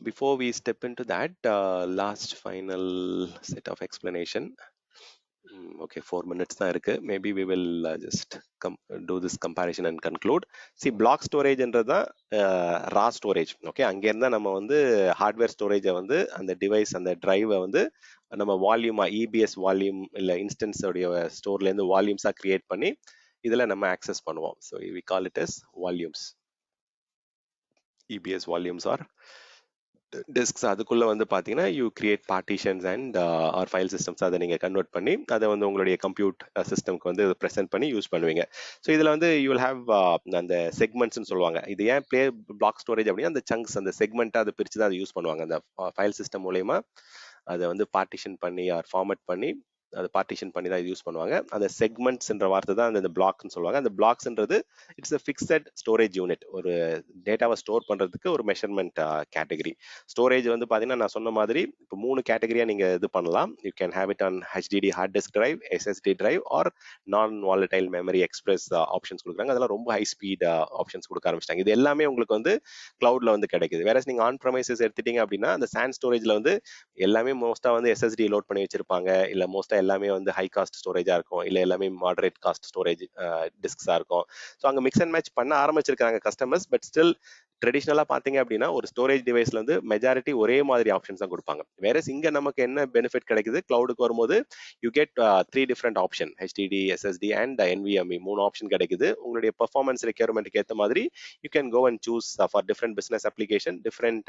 before we step into that last final set of explanation, okay, 4 minutes தான் இருக்கு. Maybe we will just do this comparison and conclude. See, block storage என்றதான் raw storage. Okay, அங்கே இருந்தா நம்ம வந்து hardware ஸ்டோரேஜை வந்து அந்த device, அந்த டிரைவை வந்து நம்ம வால்யூமா EBS வால்யூம் இல்லை இன்ஸ்டன்ஸ் உடைய ஸ்டோர்ல இருந்து வால்யூம்ஸா கிரியேட் பண்ணி இதுல நம்ம ஆக்சஸ் பண்ணுவோம். So we call it as volumes. EBS volumes or disks. அதுக்குள்ள வந்து பாத்தீங்கன்னா you create partitions and or file systems. அதை நீங்க கன்வெர்ட் பண்ணி அதை வந்து உங்களுடைய கம்ப்யூட் சிஸ்டம்க்கு வந்து ப்ரெசென்ட் பண்ணி யூஸ் பண்ணுவீங்க. ஸோ இதுல வந்து யூ வில் ஹேவ் அந்த செக்மெண்ட்ஸ்னு சொல்லுவாங்க. இது ஏன் பிளாக் ஸ்டோரேஜ் அப்படின்னா அந்த சங்க்ஸ், அந்த செக்மெண்ட்டை அதை பிரிச்சு தான் அதை யூஸ் பண்ணுவாங்க. அந்த ஃபைல் சிஸ்டம் மூலயமா அதை வந்து பார்ட்டிஷன் பண்ணி ஆர் ஃபார்மேட் பண்ணி அது பார்ட்டிஷன் பண்ணி தான் யூஸ் பண்ணுவாங்க. அந்த செக்மெண்ட்ஸ்ன்ற வார்த்தை தான் அந்த பிளாக்ஸ்னு சொல்லுவாங்க. அந்த பிளாக்ஸ்ன்றது it's a fixed storage unit. ஒரு டேட்டாவை ஸ்டோர் பண்றதுக்கு ஒரு மெஷர்மெண்ட் கேட்டகரி. ஸ்டோரேஜ் வந்து பாத்தீங்கன்னா நான் சொன்ன மாதிரி இப்போ 3 கேட்டகரியா நீங்க இது பண்ணலாம். You can have it on HDD hard disk drive, SSD drive or non volatile memory express options கொடுக்குறாங்க. அதெல்லாம் ரொம்ப ஹை ஸ்பீட் ஆப்ஷன்ஸ் கொடுக்க ஆரம்பிச்சிட்டாங்க. இது எல்லாமே உங்களுக்கு வந்து கிளவுட்ல வந்து கிடைக்குது. வேற நீங்க ஆன் ப்ரமைசஸ் எடுத்துட்டீங்க அப்படின்னா அந்த சாண்ட் ஸ்டோரேஜ்ல வந்து எல்லாமே மோஸ்டா வந்து SSD லோட் பண்ணி வச்சிருப்பாங்க. இல்ல மோஸ்டா எல்லாமே வந்து ஹை காஸ்ட் ஸ்டோரேஜா இருக்கும். இல்ல எல்லாமே மாடரேட் காஸ்ட் ஸ்டோரேஜ் டிஸ்க்ஸா இருக்கும். ஸோ அங்க மிக்ஸ் அண்ட் மேட்ச் பண்ண ஆரம்பிச்சிருக்காங்க கஸ்டமர்ஸ். பட் ஸ்டில் ட்ரெடிஷ்னலா பாத்தீங்க அப்படின்னா ஒரு ஸ்டோரேஜ் டிவைஸ்ல வந்து மெஜாரிட்டி ஒரே மாதிரி ஆப்ஷன்ஸ் தான் கொடுப்பாங்க. வேற இங்க நமக்கு என்ன பெனிஃபிட் கிடைக்குது, கிளவுடுக்கு வரும்போது you get 3 different option, HDD, SSD and NVMe 3 option கிடைக்குது. உங்களுடைய பெர்ஃபார்மன்ஸ் ரெக்யர்மெண்ட்டுக்கு ஏற்ற மாதிரி you can go and choose for different business application. Different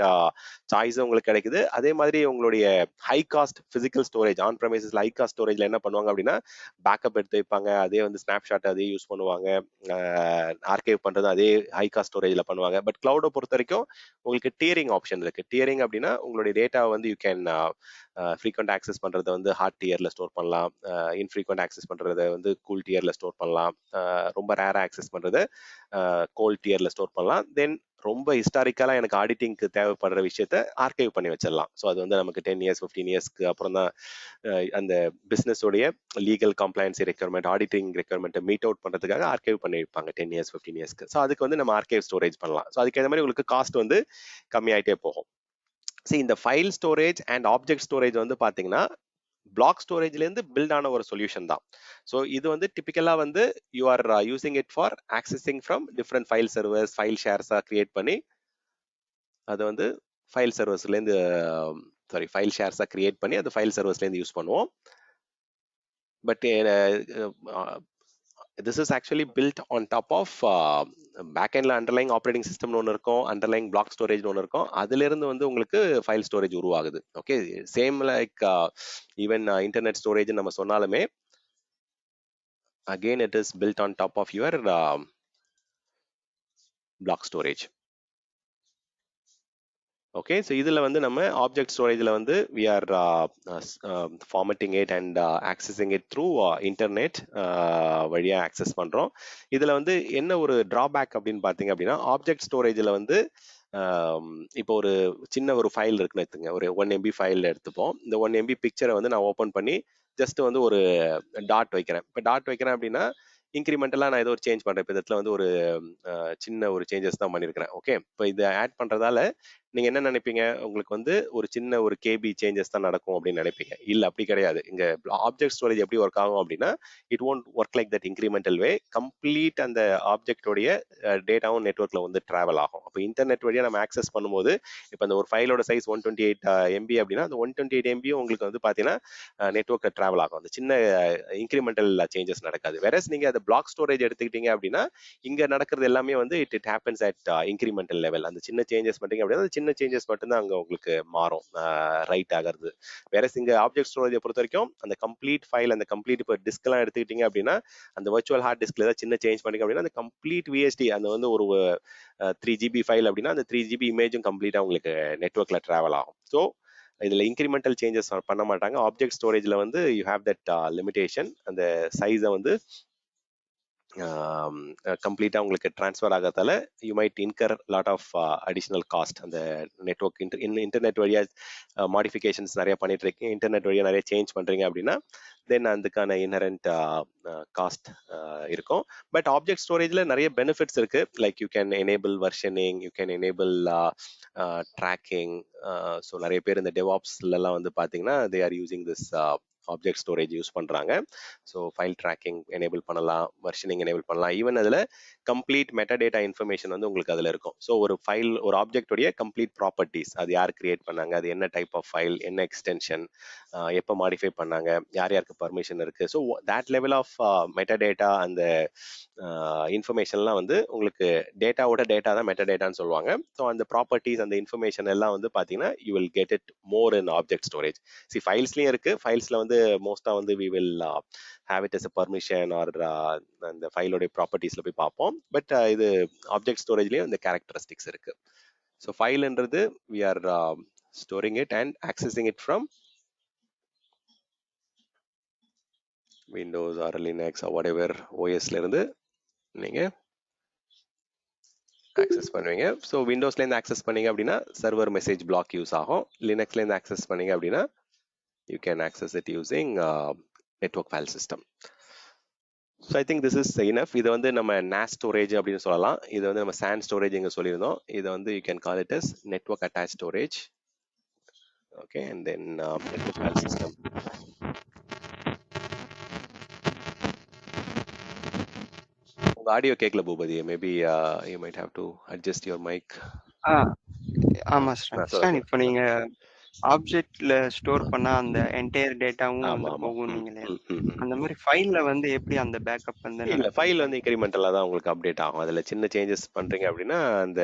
choice உங்களுக்கு கிடைக்குது. அதே மாதிரி உங்களுடைய high cost physical storage on ப்ரமைசஸ்ல ஹை காஸ்ட் ஸ்டோரேஜ்ல என்ன பண்ணுவாங்க அப்படின்னா பேக்கப் எடுத்து வைப்பாங்க. அதே வந்து ஸ்னாப்ஷாட் அதே யூஸ் பண்ணுவாங்க. ஆர்கைவ் பண்றது அதே ஹை காஸ்ட் ஸ்டோரேஜ்ல பண்ணுவாங்க. பட் கிளவுடை பொறுத்த வரைக்கும் உங்களுக்கு டியரிங் ஆப்ஷன் இருக்கு. டியரிங் அப்படின்னா உங்களுடைய டேட்டாவை வந்து யூ கேன் ஃப்ரீக்வெண்ட் ஆக்சஸ் பண்றதை வந்து ஹாட் டியர்ல ஸ்டோர் பண்ணலாம். இன்ஃப்ரீக்வெண்ட் ஆக்சஸ் பண்றதை வந்து கூல் டியர்ல ஸ்டோர் பண்ணலாம். ரொம்ப ரேரா ஆக்சஸ் பண்றதை கோல்ட் டியர்ல ஸ்டோர் பண்ணலாம். தென் ரொம்ப ஹிஸ்டாரிக்கலா எனக்கு ஆடிட்டிங்க்கு தேவைப்படுற விஷயத்த ஆர்கைவ் பண்ணி வச்சிடலாம். ஸோ அது வந்து நமக்கு 10 இயர்ஸ் 15 இயர்ஸ்க்கு அப்புறம் தான் அந்த பிசினஸோடைய legal compliance requirement auditing requirement meet out பண்றதுக்காக ஆர்கைவ் பண்ணி வைப்பாங்க 10 இயர்ஸ் 15 இயர்ஸ்க்கு. ஸோ அதுக்கு வந்து நம்ம ஆர்கைவ் ஸ்டோரேஜ் பண்ணலாம். ஸோ அதுக்கு ஏற்ற மாதிரி உங்களுக்கு காஸ்ட் வந்து கம்மியாயிட்டே போகும். சரி, இந்த file storage and object storage வந்து பாத்தீங்கன்னா பிளாக் ஸ்டோரேஜ்ல இருந்து பில்ட் ஆன ஒரு சொல்யூஷன் தான். ஸோ இது வந்து டிபிக்கலா வந்து you are using it for accessing from different file servers, file ஷேர்ஸா கிரியேட் பண்ணி அதை வந்து ஃபைல் சர்வர்ஸ்லேருந்து ஃபைல் ஷேர்ஸா கிரியேட் பண்ணி அது ஃபைல் சர்வர்ஸ்லேருந்து யூஸ் பண்ணுவோம். But this is actually built on top of பேக்எண்ட்ல அண்டர்லைங் ஆப்ரேட்டிங் சிஸ்டம்னு ஒன்று இருக்கும், அண்டர்லைங் பிளாக் ஸ்டோரேஜ் ஒன்று இருக்கும். அதுல இருந்து வந்து உங்களுக்கு ஃபைல் ஸ்டோரேஜ் உருவாகுது. Okay, same like even internet storage நம்ம சொன்னாலுமே again it is built on top of your block storage. Okay, so இதில் வந்து நம்ம ஆப்ஜெக்ட் ஸ்டோரேஜில் வந்து we are formatting it and accessing it through internet வழியாக ஆக்சஸ் பண்ணுறோம். இதில் வந்து என்ன ஒரு ட்ராபேக் அப்படின்னு பார்த்தீங்க அப்படின்னா ஆப்ஜெக்ட் ஸ்டோரேஜில் வந்து இப்போ ஒரு சின்ன ஒரு ஃபைல் இருக்குன்னு எடுத்துங்க, ஒரு 1 MB ஃபைல் எடுத்துப்போம். இந்த 1 MB பிக்சரை வந்து நான் ஓப்பன் பண்ணி ஜஸ்ட் வந்து ஒரு டாட் வைக்கிறேன். இப்போ டாட் வைக்கிறேன் அப்படின்னா இன்க்ரிமெண்டலாக நான் ஏதோ ஒரு சேஞ்ச் பண்ணுறேன். இப்போ இதில் வந்து ஒரு சின்ன ஒரு சேஞ்சஸ் தான் பண்ணியிருக்கிறேன். ஓகே, இப்போ இதை ஆட் பண்ணுறதால நீங்கள் என்ன நினைப்பீங்க, உங்களுக்கு வந்து ஒரு சின்ன ஒரு கேபி சேஞ்சஸ் தான் நடக்கும் அப்படின்னு நினைப்பீங்க. இல்லை, அப்படி கிடையாது. இங்கே ஆப்ஜெக்ட் ஸ்டோரேஜ் எப்படி ஒர்க் ஆகும் அப்படின்னா it won't work like that incremental way. Complete அந்த ஆப்ஜெக்டோடைய டேட்டாவும் நெட்ஒர்க்கில் வந்து ட்ராவல் ஆகும். அப்போ இன்டர்நெட் வழியாக நம்ம ஆக்சஸ் பண்ணும்போது இப்போ அந்த ஒரு ஃபைலோட சைஸ் 128 MB அப்படின்னா அந்த 128 MB உங்களுக்கு வந்து பார்த்தீங்கன்னா நெட்ஒர்க்கில் ட்ராவல் ஆகும். அந்த சின்ன இன்க்ரிமெண்டல் சேஞ்சஸ் நடக்காது. வேற நீங்கள் அந்த பிளாக் ஸ்டோரேஜ் எடுத்துக்கிட்டீங்க அப்படின்னா இங்கே நடக்கிறது எல்லாமே வந்து it happens at incremental level. அந்த சின்ன சேஞ்சஸ் பண்ணுறீங்க அப்படின்னா சின்ன சேஞ்சஸ் மட்டும்தான் அங்கே உங்களுக்கு மாறும், ரைட் ஆகிறது. வேற இங்க ஆப்ஜெக்ட் ஸ்டோரேஜை பொறுத்த வரைக்கும் அந்த கம்ப்ளீட் ஃபைல், அந்த கம்ப்ளீட் இப்போ டிஸ்க்லாம் எடுத்துக்கிட்டீங்க அப்படின்னா அந்த வர்ச்சுவல் ஹார்ட் டிஸ்க்ல ஏதாவது சின்ன சேஞ்ச் பண்ணிங்க அப்படின்னா அந்த கம்ப்ளீட் VSD அந்த வந்து ஒரு 3 GB ஃபைல் அப்படின்னா அந்த 3 GB இமேஜும் கம்ப்ளீட்டாக உங்களுக்கு நெட்ஒர்க்கில் ட்ராவல் ஆகும். ஸோ இதில் இன்க்ரிமெண்டல் சேஞ்சஸ் பண்ண மாட்டாங்க. ஆப்ஜெக்ட் ஸ்டோரேஜில் வந்து யூ ஹேவ் தட் லிமிடேஷன். அந்த சைஸை வந்து கம்ப்ளீட்டாக உங்களுக்கு ட்ரான்ஸ்ஃபர் ஆகிறதால you might incur lot of additional cost. அந்த நெட்ஒர்க் இன்டர்நெட் வழியாக மாடிஃபிகேஷன்ஸ் நிறைய பண்ணிட்டு இருக்கீங்க, இன்டர்நெட் வழியாக நிறைய சேஞ்ச் பண்ணுறீங்க அப்படின்னா தென் அதுக்கான இன்ஹரண்ட் காஸ்ட் இருக்கும். பட் ஆப்ஜெக்ட் ஸ்டோரேஜில் நிறைய பெனிஃபிட்ஸ் இருக்கு. Like you can enable versioning, you can enable tracking. So நிறைய பேர் இந்த டெவாப்ஸ்லாம் வந்து பார்த்தீங்கன்னா they are using this object storage use பண்றாங்க. ஸோ ஃபைல் ட்ராக்கிங் எனேபிள் பண்ணலாம், வெர்ஷனிங் எனேபிள் பண்ணலாம். ஈவன் அதில் கம்ப்ளீட் மெட்டாடேட்டா இன்ஃபர்மேஷன் வந்து உங்களுக்கு அதில் இருக்கும். ஸோ ஒரு ஃபைல், ஒரு ஆப்ஜெக்டோடைய கம்ப்ளீட் ப்ராப்பர்ட்டிஸ், அது யார் கிரியேட் பண்ணாங்க, அது என்ன டைப் ஆஃப் ஃபைல், என்ன எக்ஸ்டென்ஷன், எப்போ மாடிஃபை பண்ணாங்க, யார் யாருக்கு பர்மிஷன் இருக்கு. So that level of metadata அந்த இன்ஃபர்மேஷன்லாம் வந்து உங்களுக்கு டேட்டாவோட டேட்டா தான் மெட்டாடேட்டான்னு சொல்லுவாங்க. ஸோ அந்த ப்ராப்பர்ட்டிஸ், அந்த இன்ஃபர்மேஷன் எல்லாம் வந்து பார்த்தீங்கன்னா you will get it more in object storage. See ஃபைல்ஸ்லயும் இருக்கு. ஃபைல்ஸ்ல வந்து மோஸ்டா வந்து we will have it as a permission or அந்த ஃபைலோடைய ப்ராப்பர்ட்டிஸ்ல போய் பார்ப்போம். பட் இது ஆப்ஜெக்ட் ஸ்டோரேஜ்லயும் இந்த கேரக்டரிஸ்டிக்ஸ் இருக்கு. ஸோ ஃபைல்ன்றது we are storing it and accessing it from Windows or Linux whatever ஓஎஸ்ல இருந்து நீங்க ஆக்சஸ் பண்ணுவீங்க. ஸோ விண்டோஸ்லேருந்து ஆக்சஸ் பண்ணீங்க அப்படின்னா சர்வர் மெசேஜ் பிளாக் யூஸ் ஆகும். லினக்ஸ்லேருந்து ஆக்சஸ் பண்ணீங்க அப்படின்னா you can access it using network file system. So I think this is enough. இதை வந்து நம்ம NAS ஸ்டோரேஜ் அப்படின்னு சொல்லலாம். இது வந்து நம்ம SAN ஸ்டோரேஜ் இங்கே சொல்லியிருந்தோம். இதை வந்து you can call it as network attach storage. Okay, and then network file system. உங்க ஆடியோ கேட்கல Boopathi. Maybe you might have to adjust your mic. ஆமா சார். இப்போ நீங்க ஆப்ஜெக்ட்ல ஸ்டோர் பண்ணா அந்த என்டையர் டேட்டாவும் வந்து போகும் நீங்களே. அந்த மாதிரி ஃபைல்ல வந்து எப்படி அந்த பேக்கப் வந்து இல்ல, ஃபைல் வந்து இன்கிரிமெண்டலா தான் உங்களுக்கு அப்டேட் ஆகும். அதுல சின்ன சேஞ்சஸ் பண்றீங்க அப்படின்னா அந்த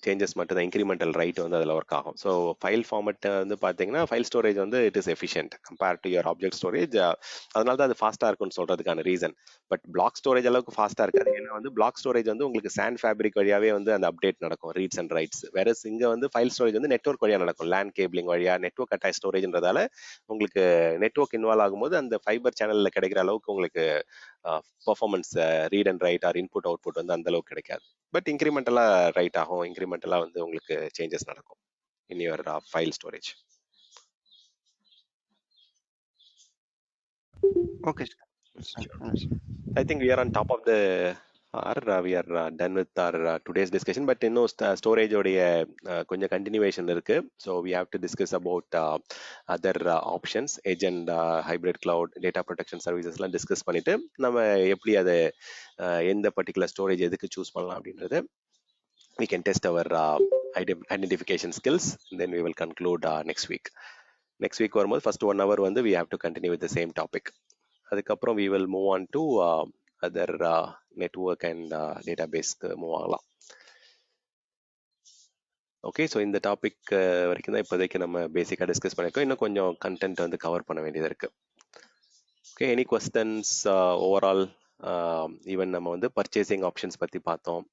சேஞ்சஸ் மட்டும் தான், இன்கிரிமெண்டல் ரைட் வந்து அதுல ஒர்க் ஆகும். ஸோ ஃபைல் ஃபார்மட் வந்து பாத்தீங்கன்னா ஃபைல் ஸ்டோரேஜ் வந்து it is efficient compare to your object storage. அதனால தான் அது ஃபாஸ்டா இருக்கும்னு சொல்றதுக்கான ரீசன். பட் பிளாக் ஸ்டோரேஜ் அளவுக்கு ஃபாஸ்டா இருக்காது. ஏன்னா வந்து பிளாக் ஸ்டோரேஜ் வந்து உங்களுக்கு SAN ஃபேப்ரிக் வழியாவே வந்து அந்த அப்டேட் நடக்கும், ரீட்ஸ் அண்ட் ரைட்ஸ். வேற இங்க வந்து ஃபைல் ஸ்டோரேஜ் வந்து நெட்வொர்க் வழியா நடக்கும், லேன் கேபிளிங் வழியா. நெட்வொர்க் அட்டாச் ஸ்டோரேஜ்ன்றதால உங்களுக்கு நெட்வொர்க் இன்வால்வ் ஆகும்போது அந்த ஃபைபர் சேனல்ல கிடைக்கிற அளவுக்கு உங்களுக்கு performance read and write or input output வந்து அந்த அளவுக்கு கிடைக்காது. பட் இன்க்ரிமெண்டலா ரைட் ஆகும், இன்க்ரிமெண்டலா வந்து உங்களுக்கு சேஞ்சஸ் நடக்கும் in your file storage. Okay sir. I think we are on top of the hour. We are done with our today's discussion. But இன்னும் storage உடைய கொஞ்சம் கண்டினியூவேஷன் இருக்கு. So we have to discuss about other options, edge and hybrid cloud, data protection services எல்லாம் discuss பண்ணிட்டு நம்ம எப்படி அதை எந்த பர்டிகுலர் ஸ்டோரேஜ் எதுக்கு சூஸ் பண்ணலாம் அப்படின்றது we can test our identification skills. Then we will conclude next week. Next week வரும்போது first 1 hour வந்து we have to continue with the same topic. அதுக்கப்புறம் we will move on to other network and database move ஆகலாம். Okay, so இந்த topic வரைக்கும் தான் இப்போதைக்கு நம்ம பேசிக்காக டிஸ்கஸ் பண்ணியிருக்கோம். இன்னும் கொஞ்சம் கண்டென்ட் வந்து கவர் பண்ண வேண்டியது இருக்கு. Okay, any questions overall? Even நம்ம வந்து பர்ச்சேசிங் ஆப்ஷன்ஸ் பற்றி பார்த்தோம்.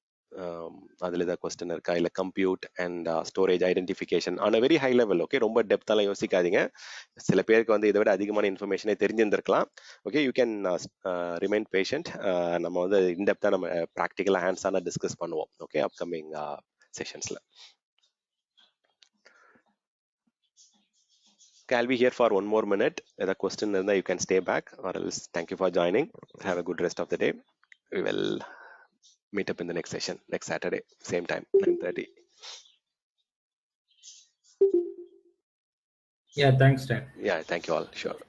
அதில் ஏதாவது கொஸ்டின் இருக்கா? இல்லை compute and storage identification on a very high level. Okay, ரொம்ப டெப்த்தாலாம் யோசிக்காதீங்க. சில பேருக்கு வந்து இதை விட அதிகமான இன்ஃபர்மேஷனே தெரிஞ்சிருந்திருக்கலாம். Okay, you can remain patient. நம்ம வந்து இன்டெப்த்தாக நம்ம ப்ராக்டிக்கலாக ஹேண்ட்ஸான டிஸ்கஸ் பண்ணுவோம். ஓகே, அப்கமிங் செஷன்ஸில். I'll be here for 1 more minute. If a question is there, you can stay back, or else thank you for joining. Have a good rest of the day. We will meet up in the next session next Saturday, same time, 9:30. Yeah, thanks, Dan. Yeah, thank you all. Sure.